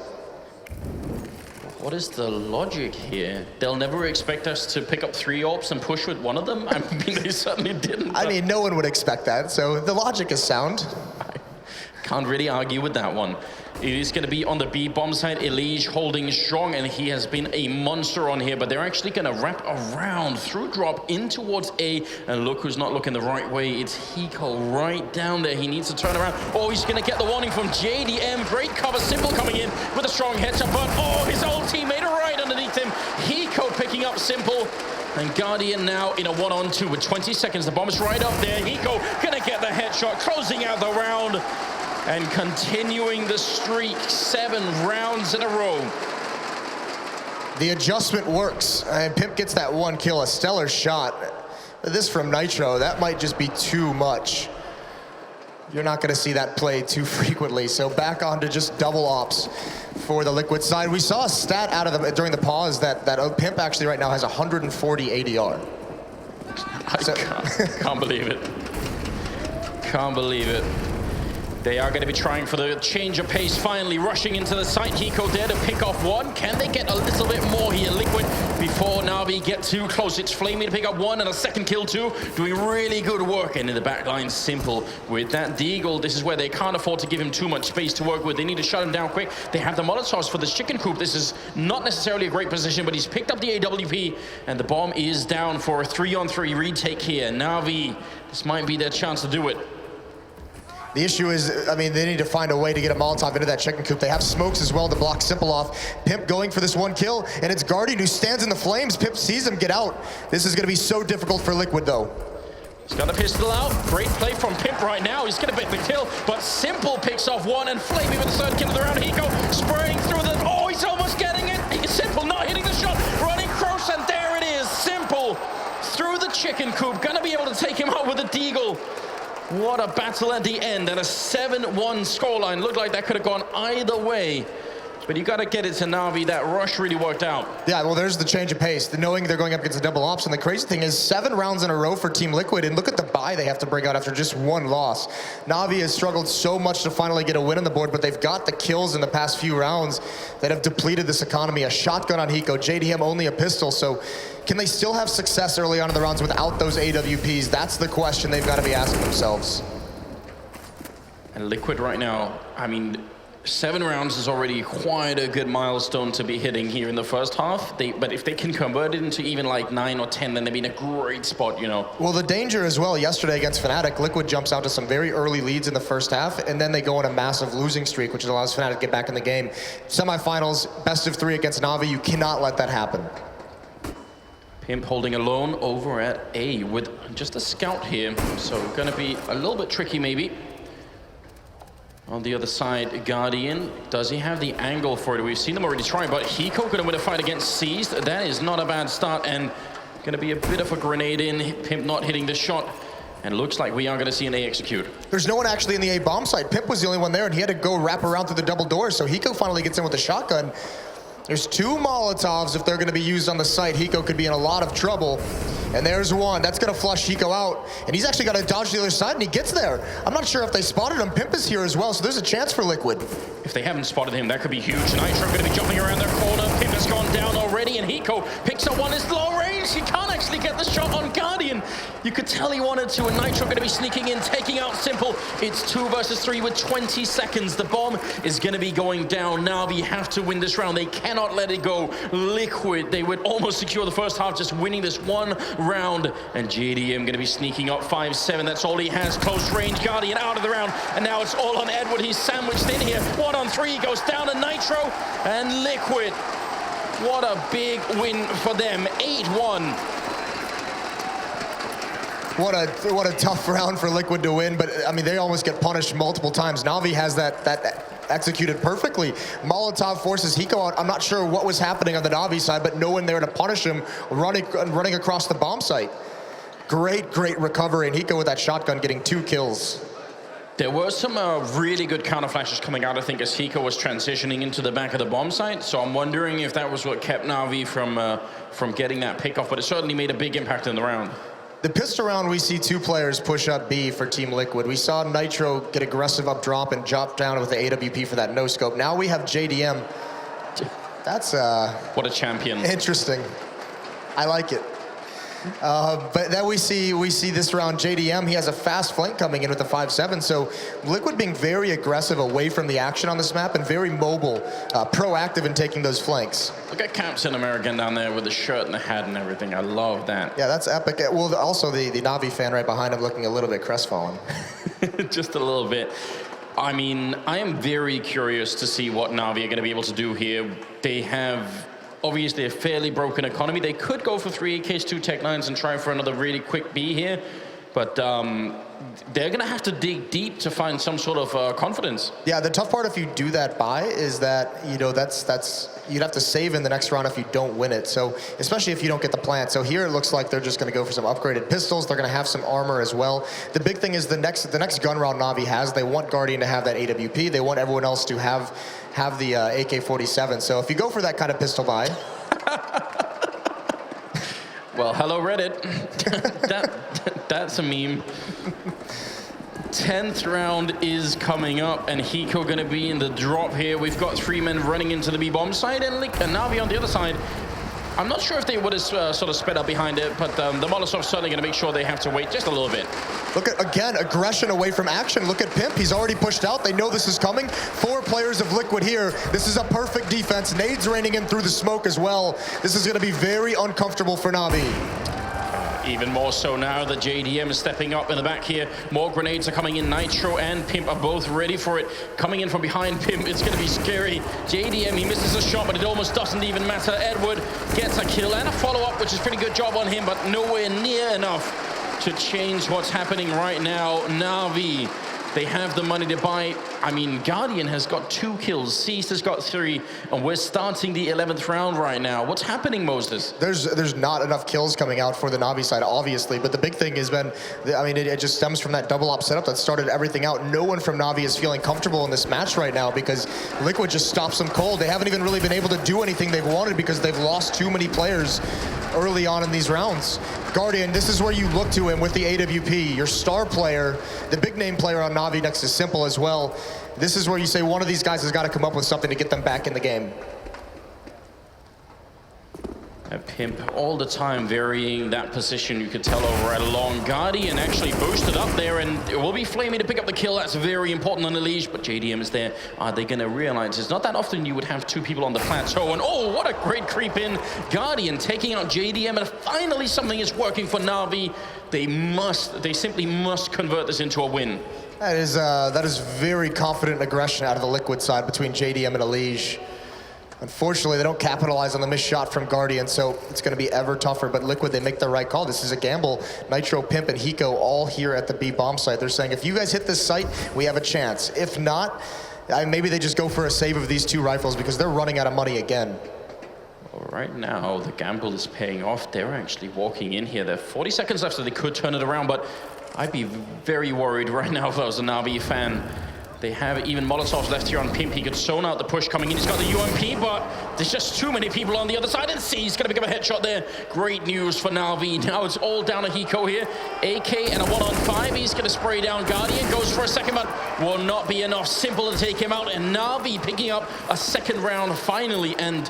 S7: What is the logic here? They'll never expect us to pick up 3 orbs and push with one of them? I mean, they certainly didn't.
S8: I mean, no one would expect that, so the logic is sound.
S7: I can't really argue with that one. It is going to be on the B bomb side. Elige holding strong, and he has been a monster on here, but they're actually going to wrap around through drop in towards A, and look who's not looking the right way. It's Hiko right down there. He needs to turn around. Oh, he's going to get the warning from JDM. Great cover. Simple coming in with a strong headshot, but oh, his old teammate right underneath him. Hiko picking up Simple. And Guardian now in a 1-on-2 with 20 seconds. The bomb is right up there. Hiko gonna get the headshot, closing out the round and continuing the streak. 7 rounds in a row.
S8: The adjustment works, and Pimp gets that 1 kill, a stellar shot. This from Nitro, that might just be too much. You're not gonna see that play too frequently, so back on to just double ops for the Liquid side. We saw a stat out of them during the pause that Pimp actually right now has 140 ADR.
S7: I can't believe it. Can't believe it. They are going to be trying for the change of pace, finally rushing into the site. Hiko there to pick off 1. Can they get a little bit more here, Liquid, before NaVi get too close? It's Flamey to pick up 1 and a second kill too. Doing really good work. And in the back line, Simple with that Deagle. This is where they can't afford to give him too much space to work with. They need to shut him down quick. They have the Molotovs for this chicken coop. This is not necessarily a great position, but he's picked up the AWP, and the bomb is down for a 3-on-3 retake here. NaVi, this might be their chance to do it.
S8: The issue is, I mean, they need to find a way to get a Molotov into that chicken coop. They have smokes as well to block Simple off. Pimp going for this 1 kill, and it's Guardian who stands in the flames. Pimp sees him get out. This is going to be so difficult for Liquid, though.
S7: He's got the pistol out. Great play from Pimp right now. He's going to pick the kill, but Simple picks off 1, and Flamey with the 3rd kill of the round. Hiko spraying through the... Oh, he's almost getting it. Simple not hitting the shot. Running cross, and there it is. Simple through the chicken coop. Going to be able to take him out with a Deagle. What a battle at the end, and a 7-1 scoreline. Looked like that could have gone either way. But you got to get it to NaVi. That rush really worked out.
S8: Yeah, well, there's the change of pace. The knowing they're going up against the double ops. And the crazy thing is 7 rounds in a row for Team Liquid. And look at the bye they have to bring out after just 1 loss. NaVi has struggled so much to finally get a win on the board, but they've got the kills in the past few rounds that have depleted this economy. A shotgun on Hiko, JDM only a pistol. So can they still have success early on in the rounds without those AWPs? That's the question they've got to be asking themselves.
S7: And Liquid right now, I mean, 7 rounds is already quite a good milestone to be hitting here in the first half. But if they can convert it into even like 9 or 10, then they'll be in a great spot, you know.
S8: Well, the danger as well, yesterday against Fnatic, Liquid jumps out to some very early leads in the first half, and then they go on a massive losing streak, which allows Fnatic to get back in the game. Semifinals, best of 3 against NaVi, you cannot let that happen.
S7: Pimp holding alone over at A with just a scout here. So gonna be a little bit tricky maybe. On the other side, Guardian, does he have the angle for it? We've seen them already try, but Hiko gonna win a fight against Seized. That is not a bad start, and gonna be a bit of a grenade in. Pimp not hitting the shot, and looks like we are gonna see an A execute.
S8: There's no one actually in the A bomb site. Pimp was the only one there, and he had to go wrap around through the double doors, so Hiko finally gets in with a shotgun. There's 2 Molotovs. If they're gonna be used on the site, Hiko could be in a lot of trouble. And there's 1. That's gonna flush Hiko out. And he's actually got to dodge the other side, and he gets there. I'm not sure if they spotted him. Pimp is here as well, so there's a chance for Liquid.
S7: If they haven't spotted him, that could be huge. Nitro gonna be jumping around their corner. Pimp has gone down already, and Hiko picks up 1. It's low range. He can't actually get the shot on Guardian. You could tell he wanted to, and Nitro gonna be sneaking in, taking out Simple. It's 2 versus 3 with 20 seconds. The bomb is gonna be going down. NaVi have to win this round. They cannot let it go. Liquid, they would almost secure the first half, just winning this 1 round. And JDM gonna be sneaking up 5-7. That's all he has. Close range. Guardian out of the round. And now it's all on Edward. He's sandwiched in here. 1-on-3 goes down to Nitro. And Liquid, what a big win for them. 8-1.
S8: What a tough round for Liquid to win, but I mean, they almost get punished multiple times. NaVi has that executed perfectly. Molotov forces Hiko out. I'm not sure what was happening on the NaVi side, but no one there to punish him running across the bomb site. Great recovery, and Hiko with that shotgun getting 2 kills.
S7: There were some really good counter flashes coming out, I think, as Hiko was transitioning into the back of the bomb site. So I'm wondering if that was what kept NaVi from getting that pick off, but it certainly made a big impact in the round.
S8: The pistol round, we see 2 players push up B for Team Liquid. We saw Nitro get aggressive up drop and drop down with the AWP for that no-scope. Now we have JDM. That's
S7: what a champion.
S8: Interesting. I like it. But then we see this round JDM. He has a fast flank coming in with the 5-7. So Liquid being very aggressive away from the action on this map and very mobile, proactive in taking those flanks.
S7: Look at Captain American down there with the shirt and the hat and everything. I love that.
S8: Yeah, that's epic. Well, also the NaVi fan right behind him looking a little bit crestfallen.
S7: Just a little bit. I mean, I am very curious to see what NaVi are going to be able to do here. They have obviously a fairly broken economy. They could go for 3 AKs, 2 Tech 9s and try for another really quick B here. But they're going to have to dig deep to find some sort of confidence.
S8: Yeah, the tough part if you do that buy is that, you know, that's you'd have to save in the next round if you don't win it. So, especially if you don't get the plant. So here it looks like they're just going to go for some upgraded pistols. They're going to have some armor as well. The big thing is the next gun round NaVi has, they want Guardian to have that AWP. They want everyone else to have the AK-47. So if you go for that kind of pistol buy.
S7: Well, hello Reddit. That's a meme. 10th round is coming up, and Hiko going to be in the drop here. We've got 3 men running into the B-bomb side, and NaVi on the other side. I'm not sure if they would have sort of sped up behind it, but the Molotov's certainly going to make sure they have to wait just a little bit.
S8: Look at, again, aggression away from action. Look at Pimp. He's already pushed out. They know this is coming. 4 players of Liquid here. This is a perfect defense. Nades raining in through the smoke as well. This is going to be very uncomfortable for NaVi.
S7: Even more so now that JDM is stepping up in the back here. More grenades are coming in. Nitro and Pimp are both ready for it. Coming in from behind Pimp, it's going to be scary. JDM, he misses a shot, but it almost doesn't even matter. Edward gets a kill and a follow-up, which is a pretty good job on him, but nowhere near enough to change what's happening right now. NaVi, they have the money to buy. I mean, Guardian has got 2 kills. Seized has got 3, and we're starting the 11th round right now. What's happening, Moses?
S8: There's not enough kills coming out for the NaVi side, obviously, but the big thing has been, I mean, it just stems from that double op setup that started everything out. No one from NaVi is feeling comfortable in this match right now because Liquid just stops them cold. They haven't even really been able to do anything they've wanted because they've lost too many players early on in these rounds. Guardian, this is where you look to him with the AWP. Your star player, the big name player on NaVi next to Simple as well. This is where you say one of these guys has got to come up with something to get them back in the game.
S7: Pimp all the time varying that position. You could tell over at long. Guardian actually boosted up there, and it will be Flamey to pick up the kill. That's very important on the leash, but JDM is there. Are they going to realize it's not that often you would have 2 people on the plateau? And oh, what a great creep in. Guardian taking out JDM, and finally something is working for NaVi. They simply must convert this into a win.
S8: That is very confident aggression out of the Liquid side between JDM and Elige. Unfortunately, they don't capitalize on the missed shot from Guardian, so it's going to be ever tougher. But Liquid, they make the right call. This is a gamble. Nitro, Pimp, and Hiko all here at the B bomb site. They're saying, if you guys hit this site, we have a chance. If not, maybe they just go for a save of these 2 rifles because they're running out of money again.
S7: Well, right now, the gamble is paying off. They're actually walking in here. There are 40 seconds left, so they could turn it around, but I'd be very worried right now if I was a NaVi fan. They have even Molotovs left here on Pimp. He could zone out the push coming in. He's got the UMP, but there's just too many people on the other side. And he's going to pick up a headshot there. Great news for NaVi. Now it's all down to Hiko here. AK and a 1-on-5. He's going to spray down Guardian. Goes for a second, but will not be enough. Simple to take him out. And NaVi picking up a 2nd round finally. And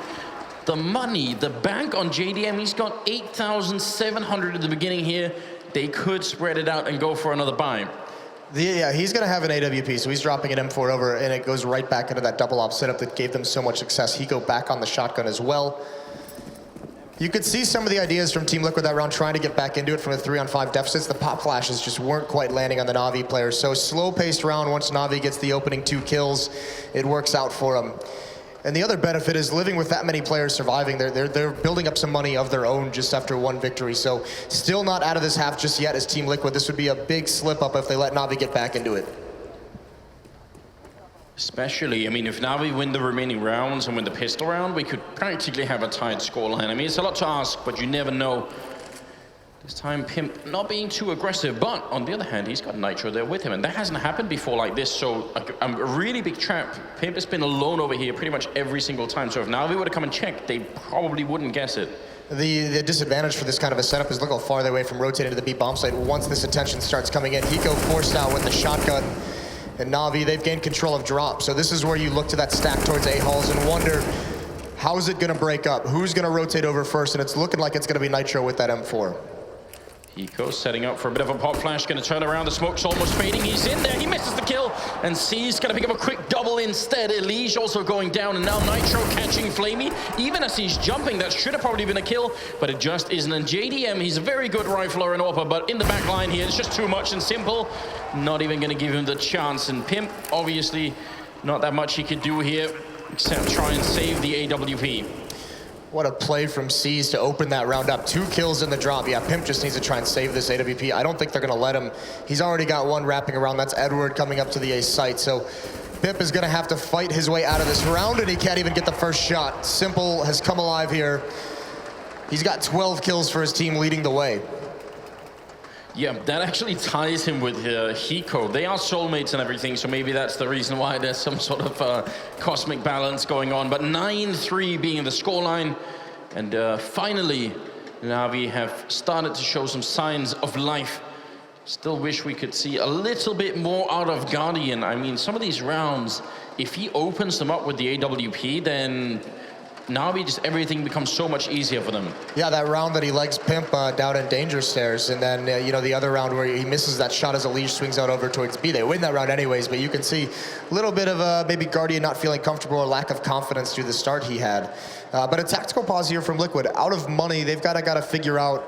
S7: the money, the bank on JDM, he's got 8,700 at the beginning here. They could spread it out and go for another buy.
S8: Yeah, he's going to have an AWP, so he's dropping an M4 over, and it goes right back into that double op setup that gave them so much success. He go back on the shotgun as well. You could see some of the ideas from Team Liquid that round trying to get back into it from the 3-on-5 deficits. The pop flashes just weren't quite landing on the NaVi players. So slow-paced round, once NaVi gets the opening 2 kills, it works out for them. And the other benefit is living with that many players surviving. They're building up some money of their own just after 1 victory. So still not out of this half just yet as Team Liquid. This would be a big slip up if they let NaVi get back into it.
S7: Especially, I mean, if NaVi win the remaining rounds and win the pistol round, we could practically have a tied scoreline. I mean, it's a lot to ask, but you never know. This time, Pimp not being too aggressive, but on the other hand, he's got Nitro there with him, and that hasn't happened before like this, so a really big trap. Pimp has been alone over here pretty much every single time, so if NaVi were to come and check, they probably wouldn't guess it.
S8: The disadvantage for this kind of a setup is look how far they're away from rotating to the B bomb site once this attention starts coming in. Hiko forced out with the shotgun, and NaVi, they've gained control of drop, so this is where you look to that stack towards A-halls and wonder, how is it going to break up? Who's going to rotate over first? And it's looking like it's going to be Nitro with that M4.
S7: Hiko setting up for a bit of a pop flash, going to turn around, the smoke's almost fading, he's in there, he misses the kill, and C's going to pick up a quick double instead. Elige also going down, and now Nitro catching Flamey, even as he's jumping, that should have probably been a kill, but it just isn't. And JDM, he's a very good rifler and AWPer, but in the back line here, it's just too much and simple, not even going to give him the chance. And Pimp, obviously, not that much he could do here, except try and save the AWP.
S8: What a play from C's to open that round up. 2 kills in the drop. Yeah, Pimp just needs to try and save this AWP. I don't think they're gonna let him. He's already got one wrapping around. That's Edward coming up to the A site. So Pimp is gonna have to fight his way out of this round, and he can't even get the first shot. Simple has come alive here. He's got 12 kills for his team, leading the way.
S7: Yeah, that actually ties him with Hiko. They are soulmates and everything, so maybe that's the reason why there's some sort of cosmic balance going on. But 9-3 being the scoreline, and finally, NaVi have started to show some signs of life. Still wish we could see a little bit more out of Guardian. I mean, some of these rounds, if he opens them up with the AWP, then NaVi, just everything becomes so much easier for them.
S8: Yeah, that round that he legs Pimp down in danger stairs, and then you know, the other round where he misses that shot as Elige swings out over towards B. They win that round anyways, but you can see a little bit of maybe Guardian not feeling comfortable or lack of confidence through the start he had. But a tactical pause here from Liquid. Out of money, they've got to figure out,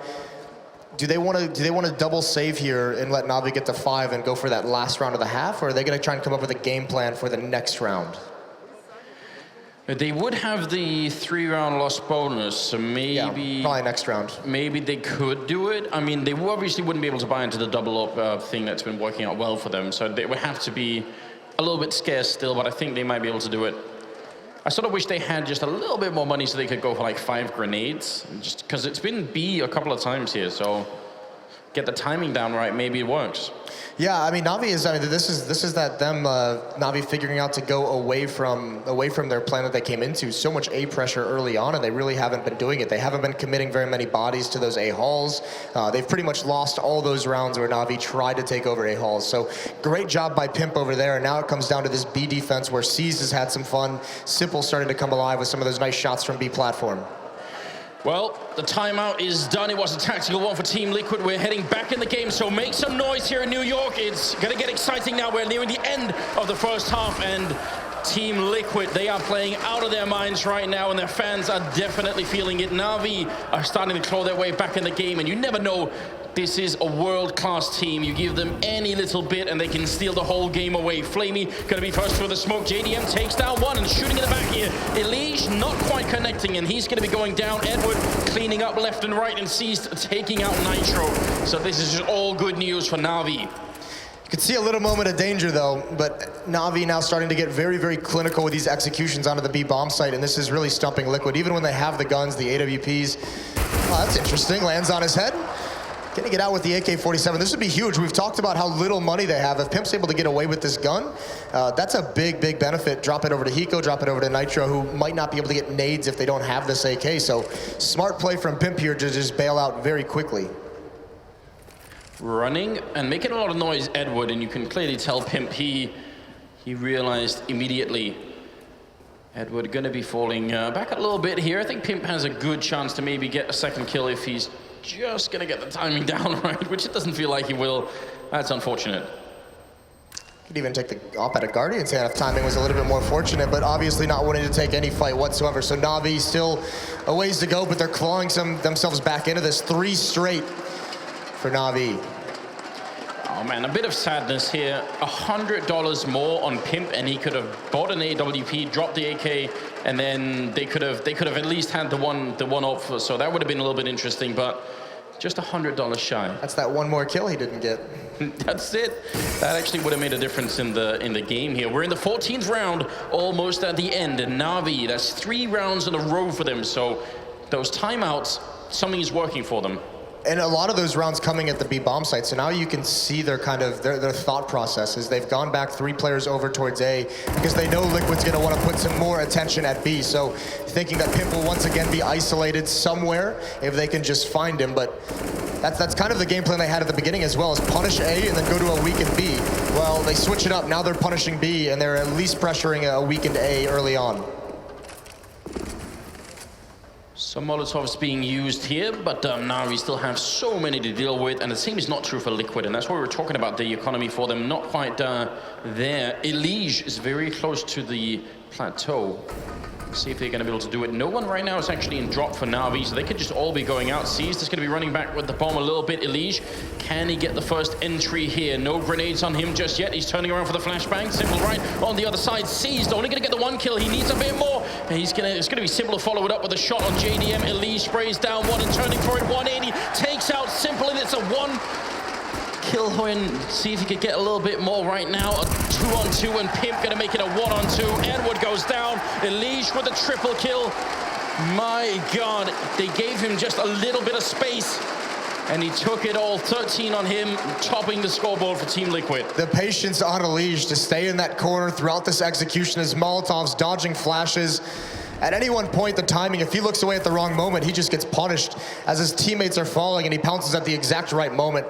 S8: do they want to double save here and let NaVi get to 5 and go for that last round of the half, or are they going to try and come up with a game plan for the next round?
S7: They would have the 3-round loss bonus, so maybe...
S8: Yeah, probably next round.
S7: Maybe they could do it. I mean, they obviously wouldn't be able to buy into the double-up thing that's been working out well for them, so they would have to be a little bit scarce still, but I think they might be able to do it. I sort of wish they had just a little bit more money so they could go for like 5 grenades, just because it's been B a couple of times here, so get the timing down right, maybe it works.
S8: Yeah, I mean, NaVi is. I mean, this is that them NaVi figuring out to go away from their plan that they came into. So much A pressure early on, and they really haven't been doing it. They haven't been committing very many bodies to those A halls. They've pretty much lost all those rounds where NaVi tried to take over A halls. So great job by Pimp over there. And now it comes down to this B defense where C's has had some fun. Simple starting to come alive with some of those nice shots from B platform.
S7: Well, the timeout is done. It was a tactical one for Team Liquid. We're heading back in the game, so make some noise here in New York. It's going to get exciting now. We're nearing the end of the first half, and Team Liquid, they are playing out of their minds right now, and their fans are definitely feeling it. NaVi are starting to claw their way back in the game, and you never know. This is a world-class team. You give them any little bit and they can steal the whole game away. Flamey gonna be first through the smoke. JDM takes down one and shooting in the back here. Elige not quite connecting, and he's gonna be going down. Edward cleaning up left and right, and Seized taking out Nitro. So this is just all good news for NaVi.
S8: You could see a little moment of danger though, but NaVi now starting to get very, very clinical with these executions onto the B bomb site, and this is really stumping Liquid. Even when they have the guns, the AWPs. Oh, that's interesting, lands on his head. Getting it out with the AK-47. This would be huge. We've talked about how little money they have. If Pimp's able to get away with this gun, that's a big, big benefit. Drop it over to Hiko, drop it over to Nitro, who might not be able to get nades if they don't have this AK. So smart play from Pimp here to just bail out very quickly.
S7: Running and making a lot of noise, Edward, and you can clearly tell Pimp he realized immediately. Edward gonna be falling back a little bit here. I think Pimp has a good chance to maybe get a second kill if he's just gonna get the timing down right, which it doesn't feel like he will. That's unfortunate.
S8: Could even take the op at a Guardian's hand if timing was a little bit more fortunate, but obviously not wanting to take any fight whatsoever. So NaVi still a ways to go, but they're clawing themselves back into this. 3 straight for NaVi.
S7: Oh man, a bit of sadness here. $100 more on Pimp, and he could have bought an AWP, dropped the AK, and then they could have at least had the one off. So that would have been a little bit interesting, but just $100 shy.
S8: That's that one more kill he didn't get.
S7: That's it. That actually would have made a difference in the game here. We're in the 14th round, almost at the end, and NaVi, that's 3 rounds in a row for them. So those timeouts, something is working for them.
S8: And a lot of those rounds coming at the B bomb site, so now you can see their their thought processes. They've gone back 3 players over towards A because they know Liquid's going to want to put some more attention at B. So thinking that Pimp will once again be isolated somewhere if they can just find him. But that's kind of the game plan they had at the beginning as well, is punish A and then go to a weakened B. Well, they switch it up. Now they're punishing B, and they're at least pressuring a weakened A early on.
S7: Some Molotovs being used here, but now we still have so many to deal with, and the same is not true for Liquid, and that's why we were talking about the economy for them, not quite there. Elige is very close to the plateau. See if they're going to be able to do it. No one right now is actually in drop for NaVi, so they could just all be going out. Seized is going to be running back with the bomb a little bit. Elige, can he get the first entry here? No grenades on him just yet. He's turning around for the flashbang. Simple right on the other side. Seized, only going to get the one kill. He needs a bit more. And it's going to be Simple to follow it up with a shot on JDM. Elige sprays down one and turning for it. 180 takes out Simple, and it's a one kill win. See if he could get a little bit more right now. A 2-on-2, and Pimp gonna make it a 1-on-2. Edward goes down. Elige with a triple kill. My God, they gave him just a little bit of space, and he took it all. 13 on him, topping the scoreboard for Team Liquid.
S8: The patience on Elige to stay in that corner throughout this execution as Molotov's dodging flashes. At any one point, the timing, if he looks away at the wrong moment, he just gets punished as his teammates are falling, and he pounces at the exact right moment.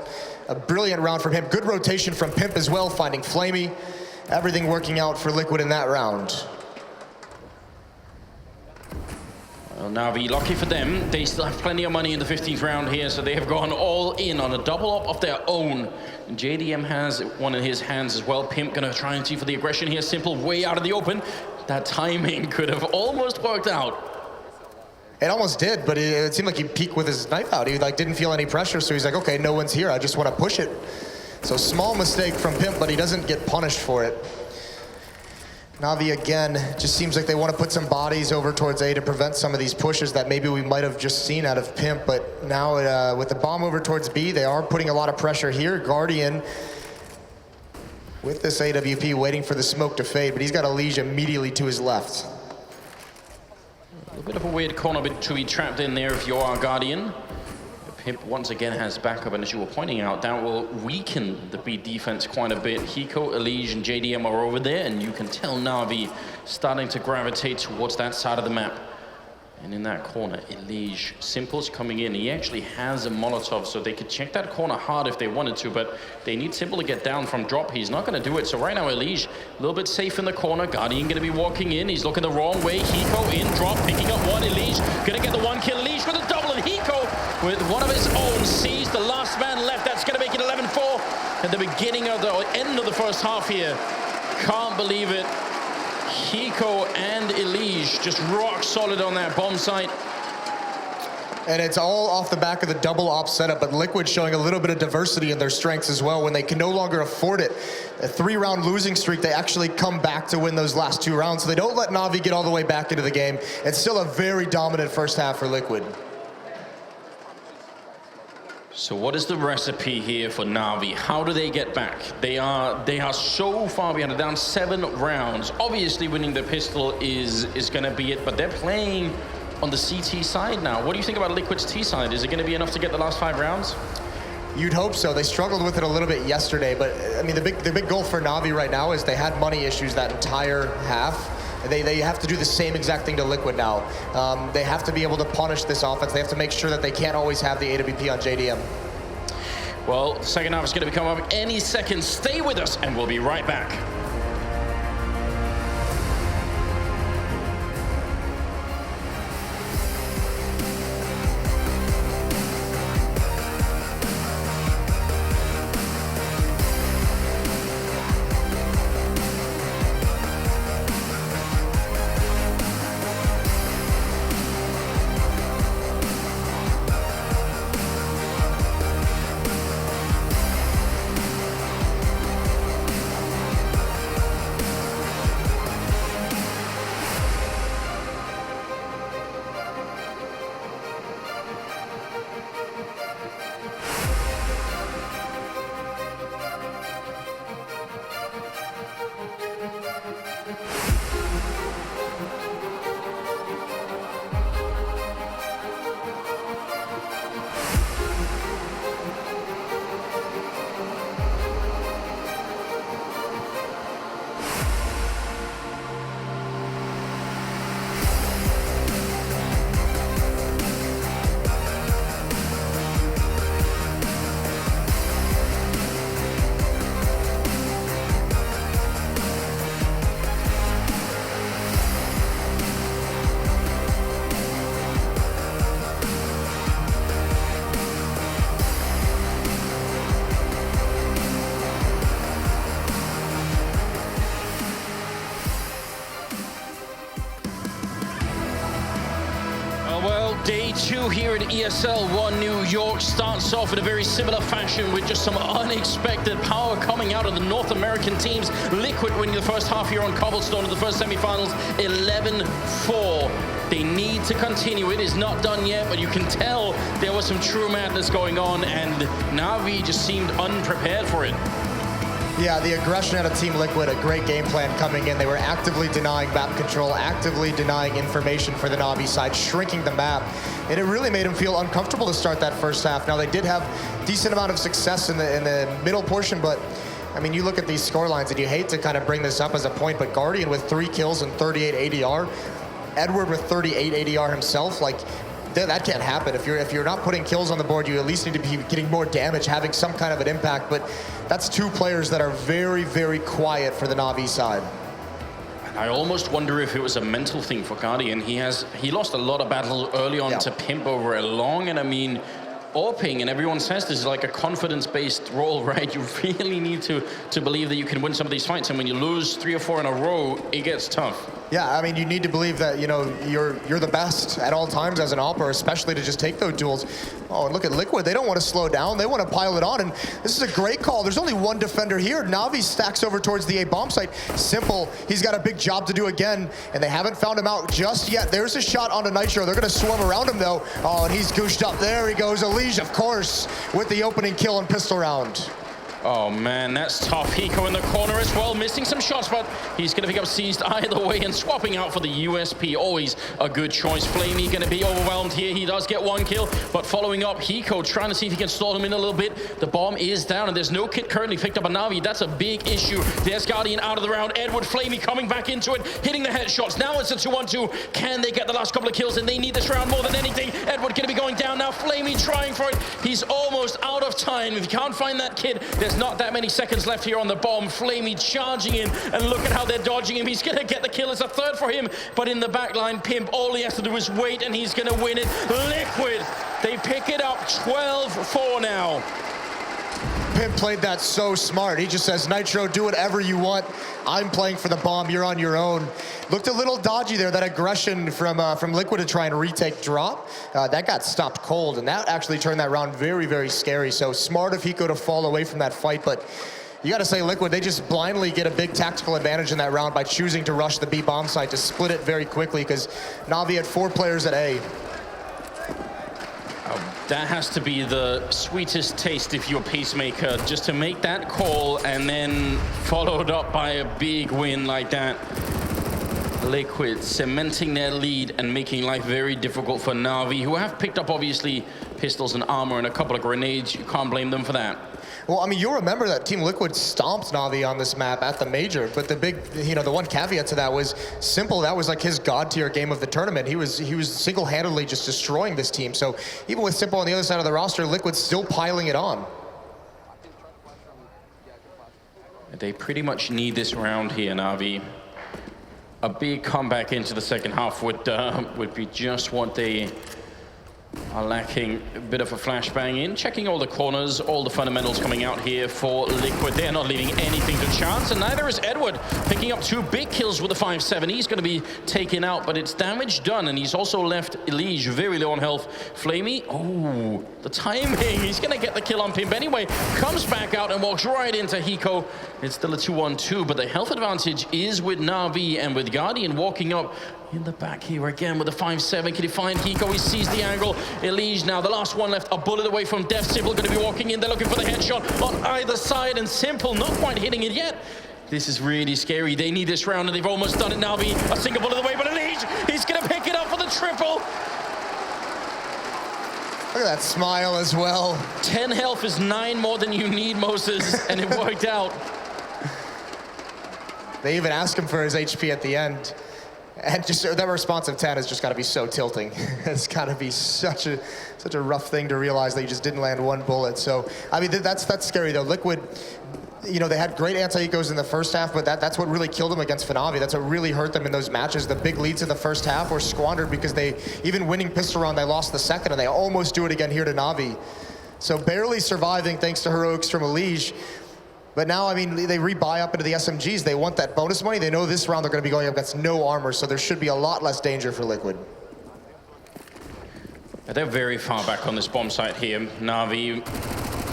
S8: A brilliant round from him. Good rotation from Pimp as well, finding Flamey. Everything working out for Liquid in that round.
S7: Well, NaVi, lucky for them, they still have plenty of money in the 15th round here, so they have gone all in on a double up of their own. And JDM has one in his hands as well. Pimp gonna try and see for the aggression here. Simple way out in the open. That timing could have almost worked out.
S8: It almost did, but it seemed like he peeked with his knife out. He didn't feel any pressure, so he's like, okay, no one's here. I just want to push it. So small mistake from Pimp, but he doesn't get punished for it. NaVi, again, just seems like they want to put some bodies over towards A to prevent some of these pushes that maybe we might have just seen out of Pimp. But now with the bomb over towards B, they are putting a lot of pressure here. Guardian with this AWP waiting for the smoke to fade, but he's got Elige immediately to his left.
S7: A bit of a weird corner to be trapped in there if you are Guardian. Pimp once again has backup, and as you were pointing out, that will weaken the B defense quite a bit. Hiko, Elige, and JDM are over there, and you can tell NaVi starting to gravitate towards that side of the map. And in that corner, Elige, Simple's coming in. He actually has a Molotov, so they could check that corner hard if they wanted to, but they need Simple to get down from drop. He's not going to do it, so right now Elige, a little bit safe in the corner. Guardian going to be walking in. He's looking the wrong way. Hiko in, drop, picking up one. Elige going to get the one kill. Elige with a double, and Hiko with one of his own sees the last man left. That's going to make it 11-4 at the beginning of the end of the first half here. Can't believe it. Hiko and Elige just rock solid on that bomb site.
S8: And it's all off the back of the double op setup, but Liquid showing a little bit of diversity in their strengths as well. When they can no longer afford it, a 3-round losing streak, they actually come back to win those last 2 rounds. So they don't let NaVi get all the way back into the game. It's still a very dominant first half for Liquid.
S7: So what is the recipe here for NaVi? How do they get back? They are so far behind. They're down 7 rounds. Obviously winning the pistol is going to be it, but they're playing on the CT side now. What do you think about Liquid's T side? Is it going to be enough to get the last 5 rounds?
S8: You'd hope so. They struggled with it a little bit yesterday, but I mean the big goal for NaVi right now is they had money issues that entire half. They have to do the same exact thing to Liquid now. They have to be able to punish this offense. They have to make sure that they can't always have the AWP on JDM.
S7: Well, the second half is going to be coming up any second. Stay with us, and we'll be right back. 2 here in ESL One New York starts off in a very similar fashion with just some unexpected power coming out of the North American teams. Liquid winning the first half here on Cobblestone in the first semifinals, 11-4. They need to continue. It is not done yet, but you can tell there was some true madness going on, and NaVi just seemed unprepared for it.
S8: Yeah, the aggression out of Team Liquid, a great game plan coming in. They were actively denying map control, actively denying information for the NaVi side, shrinking the map. And it really made them feel uncomfortable to start that first half. Now, they did have a decent amount of success in the middle portion, but I mean, you look at these score lines, and you hate to kind of bring this up as a point, but Guardian with 3 kills and 38 ADR, Edward with 38 ADR himself, like, that can't happen. If you're not putting kills on the board, you at least need to be getting more damage, having some kind of an impact. But that's 2 players that are very, very quiet for the NaVi side.
S7: I almost wonder if it was a mental thing for Guardian. He lost a lot of battles early on to Pimp over a long, and I mean, Orping, and everyone says this is like a confidence-based role, right? You really need to believe that you can win some of these fights, and when you lose 3 or 4 in a row, it gets tough.
S8: Yeah, I mean, you need to believe that, you know, you're the best at all times as an AWPer, especially to just take those duels. Oh, and look at Liquid. They don't want to slow down. They want to pile it on, and this is a great call. There's only 1 defender here. NaVi stacks over towards the A bomb site. Simple. He's got a big job to do again, and they haven't found him out just yet. There's a shot onto Nitro. They're going to swarm around him, though. Oh, and he's gooshed up. There he goes. Elige, of course, with the opening kill and pistol round.
S7: Oh man, that's tough. Hiko in the corner as well, missing some shots, but he's going to pick up Seized either way and swapping out for the USP. Always a good choice. Flamey going to be overwhelmed here. He does get 1 kill, but following up, Hiko trying to see if he can stall him in a little bit. The bomb is down, and there's no kit currently picked up on NaVi. That's a big issue. There's Guardian out of the round. Edward, Flamey coming back into it, hitting the headshots. Now it's a 2-on-2. Can they get the last couple of kills? And they need this round more than anything. Edward going to be going down now. Flamey trying for it. He's almost out of time. If you can't find that kid, there's not that many seconds left here on the bomb. Flamey charging in, and look at how they're dodging him. He's gonna get the kill. It's a 3rd for him, but in the backline, Pimp, all he has to do is wait, and he's gonna win it. Liquid, they pick it up 12-4 now.
S8: Pimp played that so smart. He just says, Nitro, do whatever you want. I'm playing for the bomb. You're on your own. Looked a little dodgy there, that aggression from Liquid to try and retake drop. That got stopped cold, and that actually turned that round very, very scary. So smart of Hiko to fall away from that fight, but you got to say Liquid, they just blindly get a big tactical advantage in that round by choosing to rush the B bomb site to split it very quickly, because NaVi had 4 players at A.
S7: That has to be the sweetest taste if you're Peacemaker, just to make that call and then followed up by a big win like that. Liquid cementing their lead and making life very difficult for NaVi, who have picked up obviously pistols and armor and a couple of grenades. You can't blame them for that.
S8: Well, I mean, you'll remember that Team Liquid stomped NaVi on this map at the major, but the big, the one caveat to that was Simple. That was like his god tier game of the tournament. He was single-handedly just destroying this team. So even with Simple on the other side of the roster, Liquid's still piling it on.
S7: They pretty much need this round here, NaVi. A big comeback into the second half would be just what they are lacking. A bit of a flashbang in, checking all the corners, all the fundamentals coming out here for Liquid. They're not leaving anything to chance, and neither is Edward, picking up 2 big kills with the 5-7. He's going to be taken out, but it's damage done, and he's also left Elige very low on health. Flamey, oh, the timing. He's going to get the kill on Pimp anyway. Comes back out and walks right into Hiko. It's still a 2-on-2, but the health advantage is with NaVi, and with Guardian walking up in the back here again with the 5-7. Can he find Hiko? He sees the angle. Elige now, the last one left, a bullet away from death. Simple going to be walking in. They're looking for the headshot on either side, and Simple not quite hitting it yet. This is really scary. They need this round, and they've almost done it. NaVi, a single bullet away, but Elige, he's going to pick it up for the triple.
S8: Look at that smile as well.
S7: 10 health is 9 more than you need, Moses, and it worked out.
S8: They even ask him for his HP at the end. And just that response of 10 has just got to be so tilting. It's got to be such a rough thing to realize that you just didn't land 1 bullet. So, I mean, that's scary, though. Liquid, they had great anti-ecos in the first half, but that's what really killed them against NaVi. That's what really hurt them in those matches. The big leads in the first half were squandered because they, even winning pistol round, they lost the second, and they almost do it again here to NaVi. So barely surviving thanks to heroics from Elige. But now, I mean, they rebuy up into the SMGs. They want that bonus money. They know this round they're going to be going up against no armor, so there should be a lot less danger for Liquid.
S7: They're very far back on this bomb site here. NaVi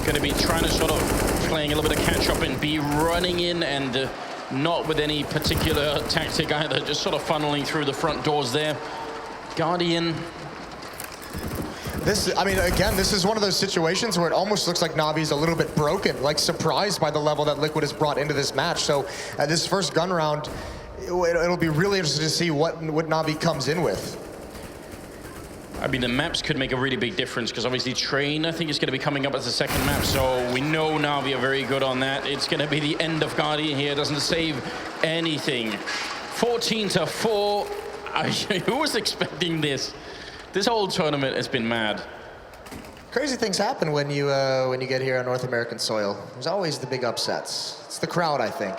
S7: going to be trying to sort of playing a little bit of catch up and be running in and not with any particular tactic either, just sort of funneling through the front doors there. Guardian.
S8: I mean, again, this is one of those situations where it almost looks like NaVi's a little bit broken, like surprised by the level that Liquid has brought into this match. So at this first gun round, it'll be really interesting to see what NaVi comes in with.
S7: I mean, the maps could make a really big difference because obviously Train, I think, is going to be coming up as the second map. So we know NaVi are very good on that. It's going to be the end of Guardian here. Doesn't save anything. 14-4. Who was expecting this? This whole tournament has been mad.
S8: Crazy things happen when you get here on North American soil. There's always the big upsets. It's the crowd, I think.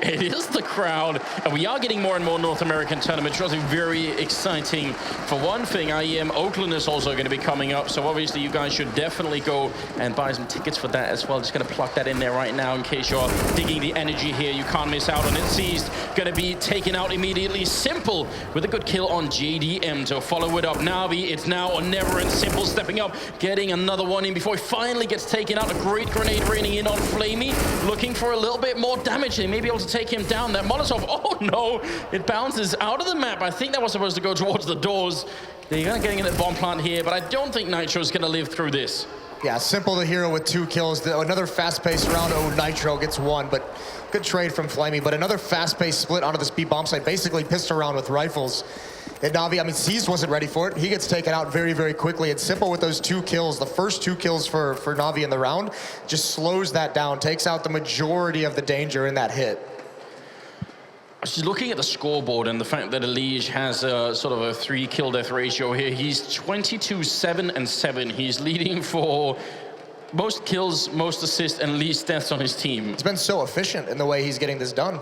S7: It is the crowd, and we are getting more and more North American tournaments, which is very exciting. For one thing, IEM Oakland is also going to be coming up, so obviously you guys should definitely go and buy some tickets for that as well. Just going to plug that in there right now in case you're digging the energy here. You can't miss out on it. Seized, going to be taken out immediately. Simple with a good kill on JDM to follow it up. NaVi, it's now or never, and Simple stepping up, getting another one in before he finally gets taken out. A great grenade raining in on Flamey, looking for a little bit more damage. They may be able to take him down. That Molotov, oh no, it bounces out of the map. I think that was supposed to go towards the doors. They're getting in the bomb plant here, but I don't think Nitro's going to live through this.
S8: Yeah, Simple the hero with 2 kills. Another fast-paced round. Oh, Nitro gets 1, but good trade from Flamey. But another fast-paced split onto this B bomb site, basically pissed around with rifles. And NaVi, I mean, Seized wasn't ready for it. He gets taken out very, very quickly. And Simple with those 2 kills, the first 2 kills for NaVi in the round, just slows that down, takes out the majority of the danger in that hit.
S7: Just looking at the scoreboard and the fact that Elige has a sort of a 3 kill death ratio here, he's 22-7-7. He's leading for most kills, most assists, and least deaths on his team.
S8: He's been so efficient in the way he's getting this done.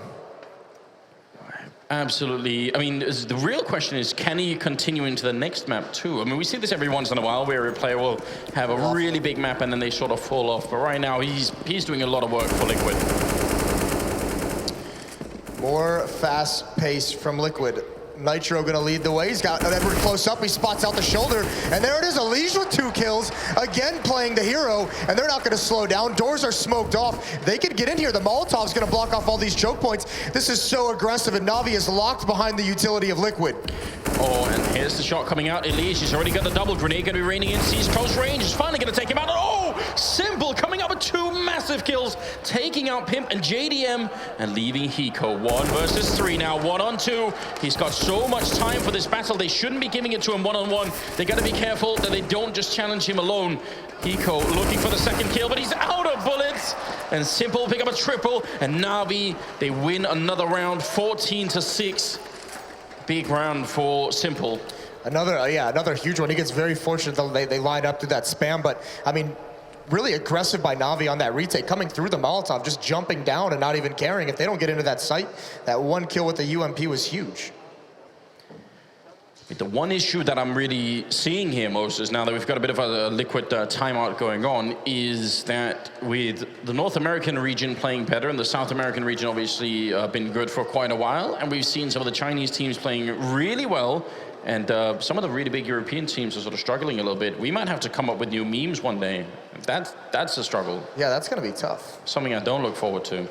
S7: Absolutely. I mean, the real question is, can he continue into the next map too? I mean, we see this every once in a while where a player will have a really big map and then they sort of fall off. But right now, he's doing a lot of work for Liquid.
S8: More fast pace from Liquid. Nitro gonna lead the way. He's got Edward close up. He spots out the shoulder. And there it is, Elige with 2 kills. Again, playing the hero. And they're not gonna slow down. Doors are smoked off. They could get in here. The Molotov's gonna block off all these choke points. This is so aggressive, and NaVi is locked behind the utility of Liquid.
S7: Oh, and here's the shot coming out. Elige, he's already got the double grenade. Gonna be raining in. Sees close range. He's finally gonna take him out. Oh! Simple coming up with 2 massive kills. Taking out Pimp and JDM and leaving Hiko. 1 versus 3 now. 1-on-2. He's got so much time for this battle. They shouldn't be giving it to him 1-on-1. They got to be careful that they don't just challenge him alone. Hiko looking for the second kill, but he's out of bullets. And Simple pick up a triple. And NaVi, they win another round, 14-6. Big round for Simple.
S8: Another huge one. He gets very fortunate that they line up to that spam, but I mean, really aggressive by NaVi on that retake, coming through the Molotov, just jumping down and not even caring. If they don't get into that site, that 1 kill with the UMP was huge.
S7: The one issue that I'm really seeing here, Moses, now that we've got a bit of a Liquid timeout going on, is that with the North American region playing better and the South American region obviously been good for quite a while, and we've seen some of the Chinese teams playing really well, and some of the really big European teams are sort of struggling a little bit. We might have to come up with new memes one day. That's a struggle.
S8: Yeah, that's going to be tough.
S7: Something I don't look forward to.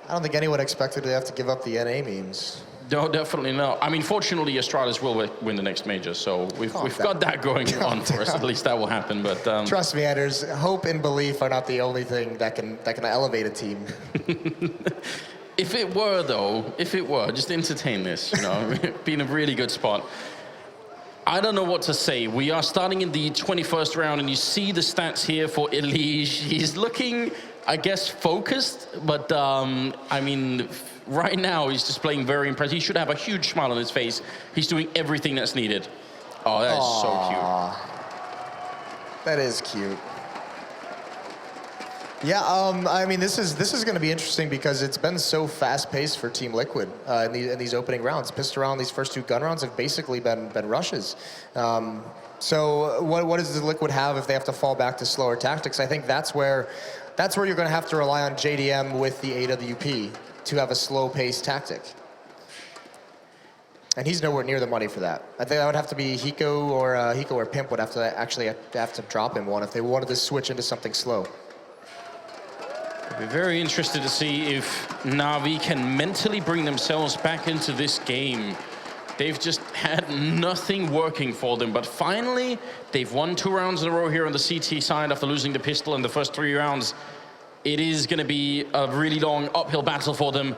S8: I don't think anyone expected to have to give up the NA memes.
S7: No, definitely not. I mean, fortunately, Astralis will win the next major, so we've got that going on for us. At least that will happen. But
S8: trust me, Anders, hope and belief are not the only thing that can elevate a team.
S7: If it were, though, just entertain this. You know, be in a really good spot. I don't know what to say. We are starting in the 21st round, and you see the stats here for Elige. He's looking, I guess, focused, but I mean, right now he's just playing very impressive. He should have a huge smile on his face. He's doing everything that's needed. Oh, that is so cute.
S8: That is cute. Yeah, I mean, this is going to be interesting because it's been so fast-paced for Team Liquid in these opening rounds. Pissed around these first 2 gun rounds have basically been rushes. So what does the Liquid have if they have to fall back to slower tactics? I think that's where you're going to have to rely on JDM with the AWP to have a slow-paced tactic. And he's nowhere near the money for that. I think that would have to be Hiko or Pimp would have to actually have to drop him one if they wanted to switch into something slow.
S7: I'll be very interested to see if NaVi can mentally bring themselves back into this game. They've just had nothing working for them, but finally they've won 2 rounds in a row here on the CT side after losing the pistol in the first 3 rounds. It is going to be a really long uphill battle for them.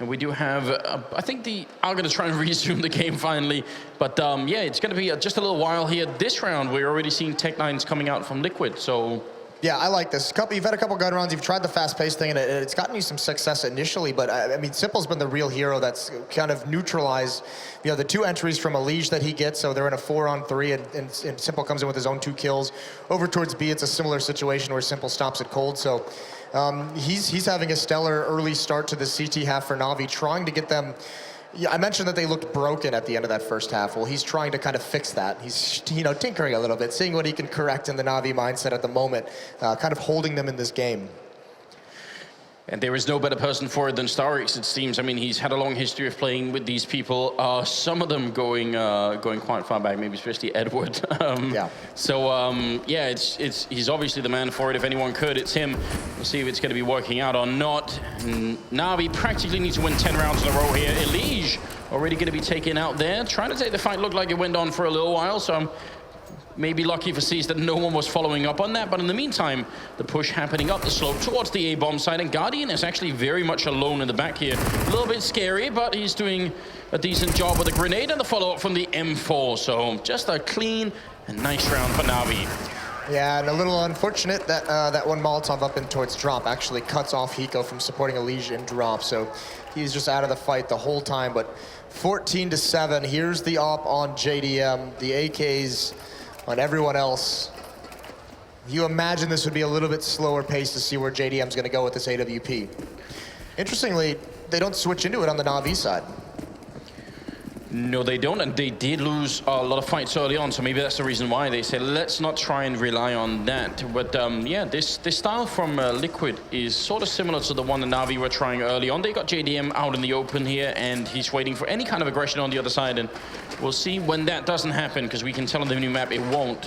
S7: And we do have, I think they are going to try and resume the game finally. But yeah, it's going to be just a little while here. This round, we're already seeing Tech9s coming out from Liquid, so...
S8: Yeah, I like this. You've had a couple gun rounds, you've tried the fast-paced thing, and it's gotten you some success initially, but I mean, Simple's been the real hero that's kind of neutralized, you know, the 2 entries from Elige that he gets, so they're in a 4-on-3, and Simple comes in with his own 2 kills. Over towards B, it's a similar situation where Simple stops it cold, so he's having a stellar early start to the CT half for NaVi, trying to get them. Yeah, I mentioned that they looked broken at the end of that first half. Well, he's trying to kind of fix that. He's, you know, tinkering a little bit, seeing what he can correct in the NaVi mindset at the moment, kind of holding them in this game.
S7: And there is no better person for it than Starix, it seems. I mean, he's had a long history of playing with these people. Some of them going quite far back, maybe especially Edward.
S8: Yeah.
S7: So yeah, he's obviously the man for it. If anyone could, it's him. We'll see if it's going to be working out or not. NaVi practically need to win 10 rounds in a row here. Elige already going to be taken out there. Trying to take the fight. Looked like it went on for a little while, so I'm maybe lucky for C's that no one was following up on that, but in the meantime, the push happening up the slope towards the A-bomb side, and Guardian is actually very much alone in the back here. A little bit scary, but he's doing a decent job with the grenade and the follow-up from the M4, so just a clean and nice round for NaVi.
S8: Yeah, and a little unfortunate that that one Molotov up in towards drop actually cuts off Hiko from supporting Elige in drop, so he's just out of the fight the whole time, but 14-7, here's the op on JDM, the AKs on everyone else. You imagine this would be a little bit slower pace to see where JDM's going to go with this AWP. Interestingly, they don't switch into it on the NaVi side.
S7: No, they don't, and they did lose a lot of fights early on, so maybe that's the reason why they said, let's not try and rely on that. But yeah, this style from Liquid is sort of similar to the one that NaVi were trying early on. They got JDM out in the open here, and he's waiting for any kind of aggression on the other side, and we'll see when that doesn't happen, because we can tell on the new map it won't.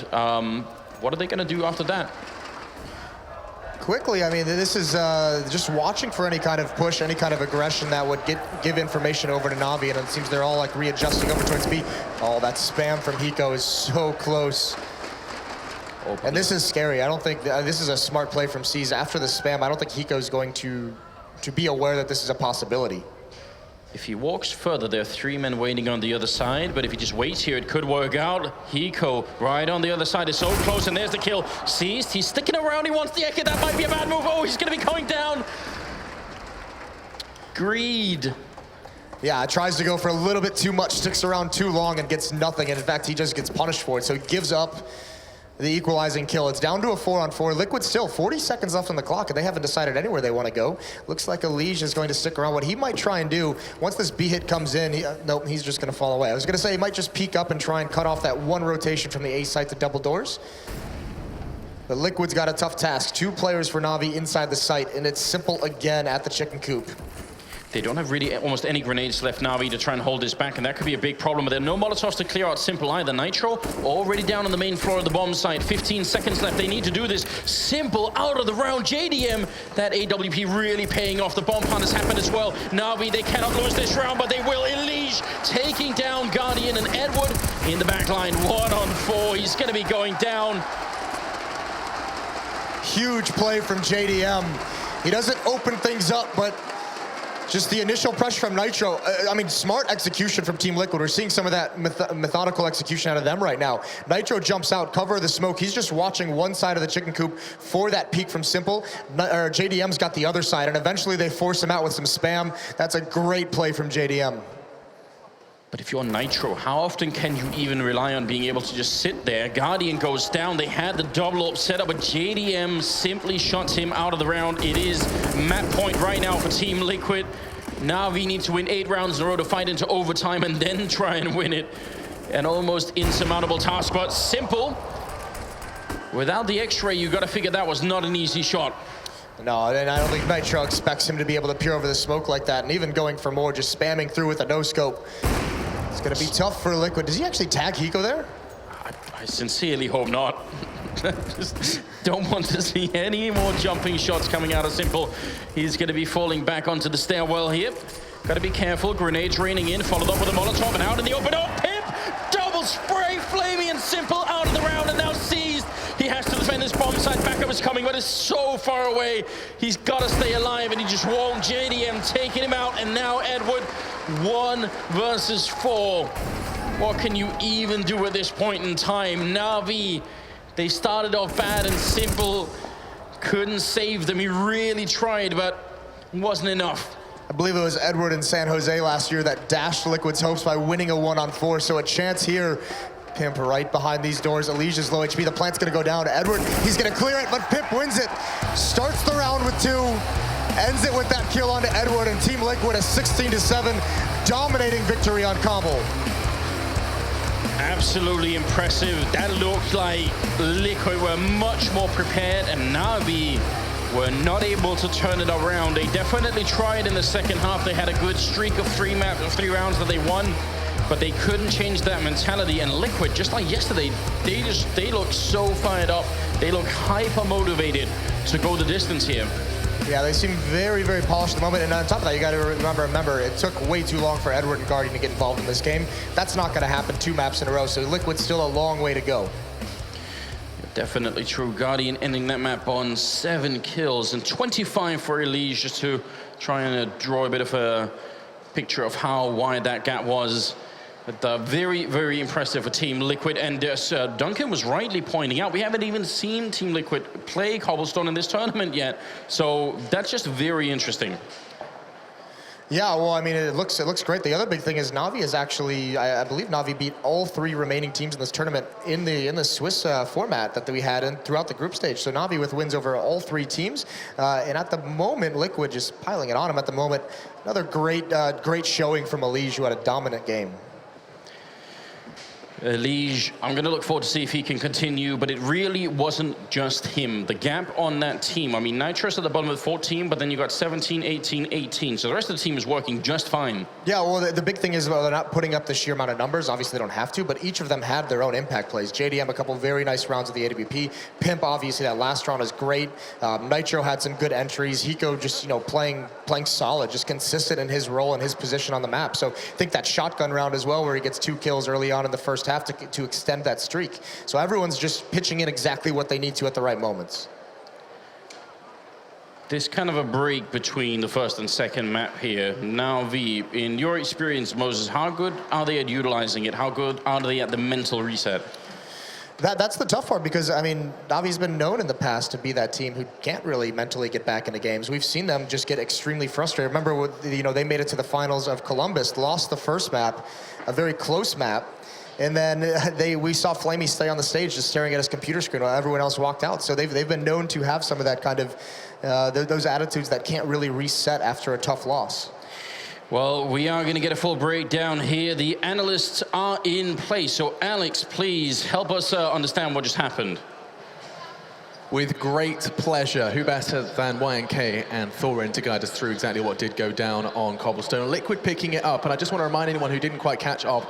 S7: What are they going to do after that?
S8: Quickly, I mean, this is just watching for any kind of push, any kind of aggression that would give information over to NaVi, and it seems they're all like readjusting over towards B. Oh, that spam from Hiko is so close. And this is scary. I don't think this is a smart play from C's. After the spam, I don't think Hiko's going to be aware that this is a possibility.
S7: If he walks further, there are 3 men waiting on the other side, but if he just waits here, it could work out. Hiko right on the other side is so close, and there's the kill. Seized, he's sticking around, he wants the Eke, that might be a bad move. Oh, he's gonna be going down. Greed.
S8: Yeah, tries to go for a little bit too much, sticks around too long and gets nothing, and in fact, he just gets punished for it, so he gives up the equalizing kill. It's down to a 4-on-4. Liquid still 40 seconds left on the clock, and they haven't decided anywhere they want to go. Looks like Elige is going to stick around. What he might try and do, once this B hit comes in, nope, he's just going to fall away. I was going to say he might just peek up and try and cut off that one rotation from the A site to double doors. But Liquid's got a tough task. 2 players for NaVi inside the site, and it's Simple again at the chicken coop.
S7: They don't have really almost any grenades left, NaVi, to try and hold this back, and that could be a big problem. But there are no Molotovs to clear out Simple either. Nitro already down on the main floor of the bomb site. 15 seconds left. They need to do this. Simple out of the round. JDM, that AWP really paying off. The bomb punt has happened as well. NaVi, they cannot lose this round, but they will. Elige taking down Guardian, and Edward in the back line. 1-on-4. He's going to be going down.
S8: Huge play from JDM. He doesn't open things up, but just the initial pressure from Nitro, I mean, smart execution from Team Liquid. We're seeing some of that methodical execution out of them right now. Nitro jumps out, cover of the smoke. He's just watching one side of the chicken coop for that peek from Simple. JDM's got the other side, and eventually they force him out with some spam. That's a great play from JDM.
S7: But if you're Nitro, how often can you even rely on being able to just sit there? Guardian goes down. They had the double up set up, but JDM simply shuts him out of the round. It is map point right now for Team Liquid. NaVi needs to win 8 rounds in a row to fight into overtime and then try and win it. An almost insurmountable task, but Simple. Without the X-ray, you got to figure that was not an easy shot.
S8: No, and I don't think Nitro expects him to be able to peer over the smoke like that, and even going for more, just spamming through with a no-scope. It's going to be tough for Liquid. Does he actually tag Hiko there?
S7: I sincerely hope not. Just don't want to see any more jumping shots coming out of Simple. He's going to be falling back onto the stairwell here. Got to be careful. Grenades raining in, followed up with a Molotov, and out in the open. Oh, Pip! Double spray, Flamey and Simple out of the round, and now seized. He has to defend this bomb site. Backup is coming, but it's so far away. He's got to stay alive, and he just won't. JDM taking him out, and now Edward 1 versus 4. What can you even do at this point in time? NaVi, they started off bad, and Simple couldn't save them. He really tried, but wasn't enough.
S8: I believe it was Edward in San Jose last year that dashed Liquid's hopes by winning a 1-on-4. So a chance here. Pimp right behind these doors. Elysia's low HP. The plant's going to go down. Edward, he's going to clear it, but Pimp wins it. Starts the round with 2. Ends it with that kill onto Edward, and Team Liquid a 16-7 dominating victory on Cbble.
S7: Absolutely impressive. That looked like Liquid were much more prepared, and NaVi were not able to turn it around. They definitely tried in the second half. They had a good streak of 3 rounds that they won, but they couldn't change that mentality. And Liquid, just like yesterday, they look so fired up. They look hyper motivated to go the distance here.
S8: Yeah, they seem very, very polished at the moment. And on top of that, you got to remember, it took way too long for Edward and Guardian to get involved in this game. That's not going to happen 2 maps in a row, so Liquid's still a long way to go.
S7: Definitely true. Guardian ending that map on 7 kills and 25 for Elise, just to try and draw a bit of a picture of how wide that gap was. But very, very impressive for Team Liquid. And Duncan was rightly pointing out, we haven't even seen Team Liquid play Cobblestone in this tournament yet. So that's just very interesting.
S8: Yeah, well, I mean, it looks great. The other big thing is NaVi is actually, I believe NaVi beat all 3 remaining teams in this tournament in the Swiss format that we had throughout the group stage. So NaVi with wins over all 3 teams, and at the moment, Liquid just piling it on them at the moment. Another great showing from Elige, who had a dominant game.
S7: Elige, I'm going to look forward to see if he can continue, but it really wasn't just him. The gap on that team, I mean, Nitrous at the bottom of 14, but then you got 17, 18, 18. So the rest of the team is working just fine. Yeah,
S8: well, the big thing is, well, they're not putting up the sheer amount of numbers. Obviously, they don't have to, but each of them had their own impact plays. JDM, a couple very nice rounds of the AWP. Pimp, obviously, that last round is great. Nitro had some good entries. Hiko just, you know, playing solid, just consistent in his role and his position on the map. So I think that shotgun round as well, where he gets 2 kills early on in the first half to extend that streak. So everyone's just pitching in exactly what they need to at the right moments.
S7: There's kind of a break between the first and second map here. NaVi, in your experience, Moses, how good are they at utilizing it? How good are they at the mental reset?
S8: That's the tough part, because, I mean, NaVi's been known in the past to be that team who can't really mentally get back into games. We've seen them just get extremely frustrated. Remember, you know, they made it to the finals of Columbus, lost the first map, a very close map, and then we saw Flamey stay on the stage just staring at his computer screen while everyone else walked out. So they've been known to have some of that kind of, those attitudes that can't really reset after a tough loss.
S7: Well, we are going to get a full breakdown here. The analysts are in place. So, Alex, please help us understand what just happened.
S3: With great pleasure. Who better than YNK and Thorin to guide us through exactly what did go down on Cobblestone. Liquid picking it up, and I just want to remind anyone who didn't quite catch our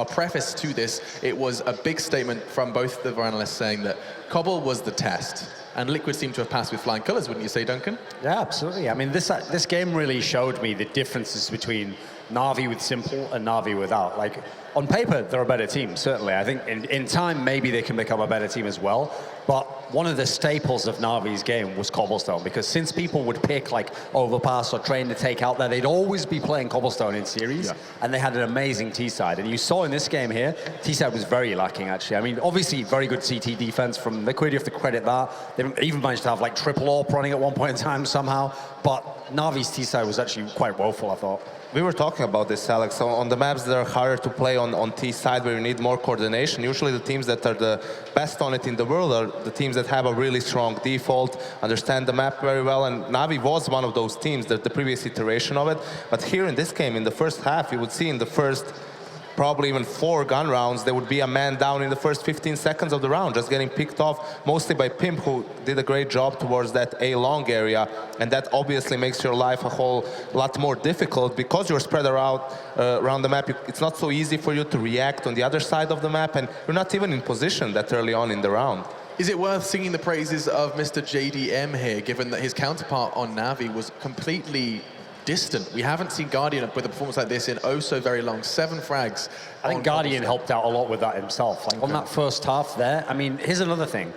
S3: preface to this. It was a big statement from both the analysts saying that Cobble was the test, and Liquid seemed to have passed with flying colours, wouldn't you say, Duncan?
S4: Yeah, absolutely. I mean, this game really showed me the differences between NaVi with Simple and NaVi without. Like, on paper, they're a better team, certainly. I think in time, maybe they can become a better team as well. But one of the staples of NaVi's game was Cobblestone, because since people would pick like Overpass or Train to take out there, they'd always be playing Cobblestone in series, and they had an amazing T-side. And you saw in this game here, T-side was very lacking, actually. I mean, obviously, very good CT defense from Liquid, you have to credit that. They even managed to have like triple AWP running at one point in time somehow, but NaVi's T-side was actually quite woeful, I thought.
S5: We were talking about this, Alex. So on the maps that are harder to play on T side, where you need more coordination, usually the teams that are the best on it in the world are the teams that have a really strong default, understand the map very well, and NaVi was one of those teams, the previous iteration of it. But here in this game, in the first half, you would see in the first probably even 4 gun rounds, there would be a man down in the first 15 seconds of the round, just getting picked off, mostly by Pimp, who did a great job towards that A-long area, and that obviously makes your life a whole lot more difficult because you're spread around the map. It's not so easy for you to react on the other side of the map, and you're not even in position that early on in the round.
S3: Is it worth singing the praises of Mr. JDM here, given that his counterpart on NaVi was completely distant? We haven't seen Guardian with a performance like this in oh so very long. 7 frags.
S4: I think Guardian helped out a lot with that himself. Like on that first half there, I mean, here's another thing.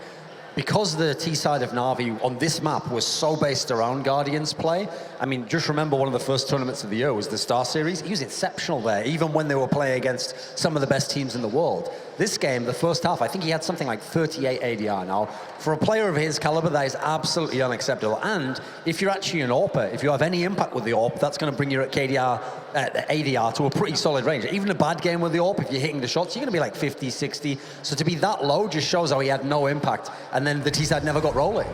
S4: Because the T side of NaVi on this map was so based around Guardian's play, I mean, just remember one of the first tournaments of the year was the Star Series. He was exceptional there, even when they were playing against some of the best teams in the world. This game, the first half, I think he had something like 38 ADR. Now, for a player of his caliber, that is absolutely unacceptable. And if you're actually an AWPer, if you have any impact with the AWP, that's going to bring your ADR to a pretty solid range. Even a bad game with the AWP, if you're hitting the shots, you're going to be like 50, 60. So to be that low just shows how he had no impact. And then the T-side never got rolling.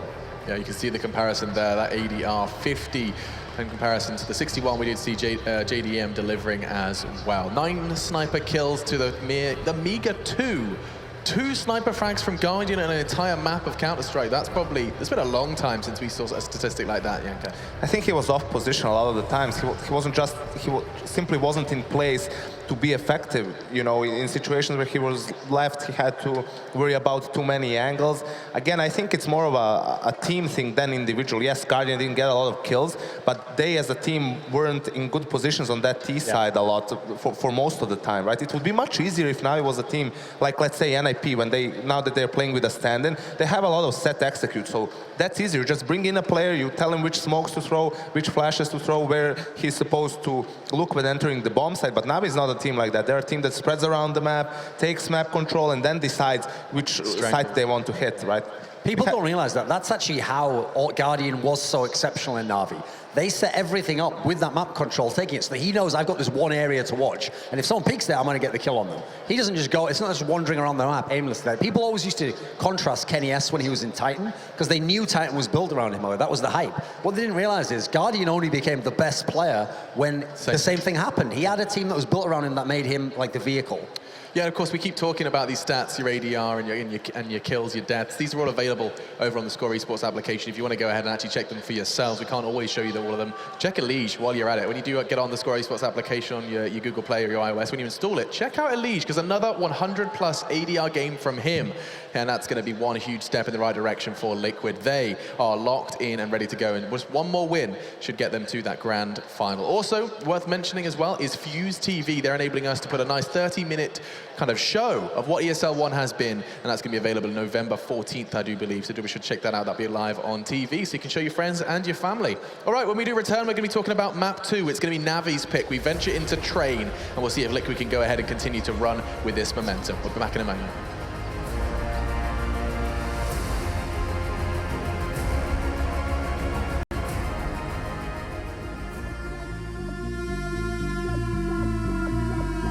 S3: Yeah, you can see the comparison there, that ADR 50 in comparison to the 61 we did see JDM delivering as well. 9 sniper kills to the meager 2. 2 sniper frags from Guardian and an entire map of Counter-Strike. That's probably, it's been a long time since we saw a statistic like that, Janka.
S5: I think he was off position a lot of the times. He simply wasn't in place to be effective. You know, in situations where he was left, he had to worry about too many angles. Again, I think it's more of a team thing than individual. Yes, Guardian didn't get a lot of kills, but they as a team weren't in good positions on that T side a lot for most of the time, right? It would be much easier if now it was a team like, let's say, NIP, when now that they're playing with a stand-in, they have a lot of set execute, so that's easier. Just bring in a player, you tell him which smokes to throw, which flashes to throw, where he's supposed to look when entering the bomb site. But NaVi is not a team like that. They're a team that spreads around the map, takes map control, and then decides which site they want to hit, right?
S4: People don't realize that. That's actually how Guardian was so exceptional in NaVi. They set everything up with that map control, taking it so that he knows I've got this one area to watch. And if someone peeks there, I'm going to get the kill on them. He doesn't just go, it's not just wandering around the map aimlessly. People always used to contrast Kenny S when he was in Titan, because they knew Titan was built around him. That was the hype. What they didn't realize is Guardian only became the best player when the same thing happened. He had a team that was built around him that made him like the vehicle.
S3: Yeah, of course, we keep talking about these stats, your ADR and your kills, your deaths. These are all available over on the Score Esports application. If you want to go ahead and actually check them for yourselves, we can't always show you all of them. Check Elige while you're at it. When you do get on the Score Esports application on your Google Play or your iOS, when you install it, check out Elige, because another 100+ ADR game from him. And that's going to be one huge step in the right direction for Liquid. They are locked in and ready to go, and just one more win should get them to that grand final. Also, worth mentioning as well is Fuse TV. They're enabling us to put a nice 30-minute kind of show of what ESL One has been, and that's going to be available November 14th, I do believe. So we should check that out. That'll be live on TV, so you can show your friends and your family. All right, when we do return, we're going to be talking about Map 2. It's going to be NaVi's pick. We venture into Train, and we'll see if Liquid can go ahead and continue to run with this momentum. We'll be back in a moment.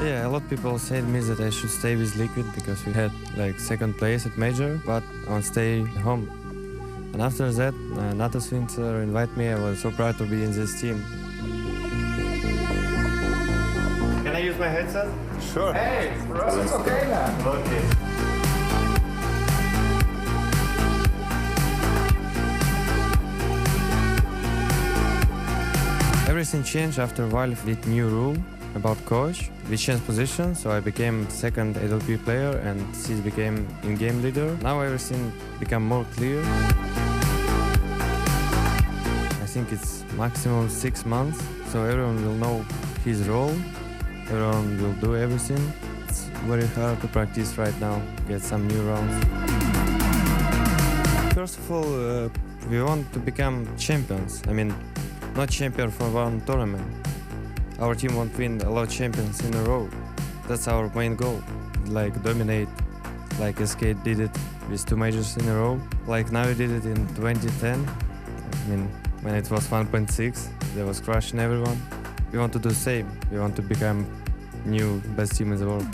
S10: Yeah, a lot of people said me that I should stay with Liquid because we had like second place at Major, but I want to stay home. And after that, Natus Winter invited me. I was so proud to be in this team.
S6: Can I use my headset?
S10: Sure.
S6: Hey, bro, it's okay now. Okay.
S10: Everything changed after Valve did new rule about coach. We changed position, so I became second AWP player and Sis became in-game leader. Now everything become more clear. I think it's maximum 6 months, so everyone will know his role. Everyone will do everything. It's very hard to practice right now, get some new rounds. First of all, we want to become champions. I mean, not champion for one tournament. Our team won't win a lot of champions in a row. That's our main goal. Like dominate, like SK did it with 2 majors in a row. Like NaVi did it in 2010. I mean, when it was 1.6, they was crushing everyone. We want to do the same. We want to become new best team in the world.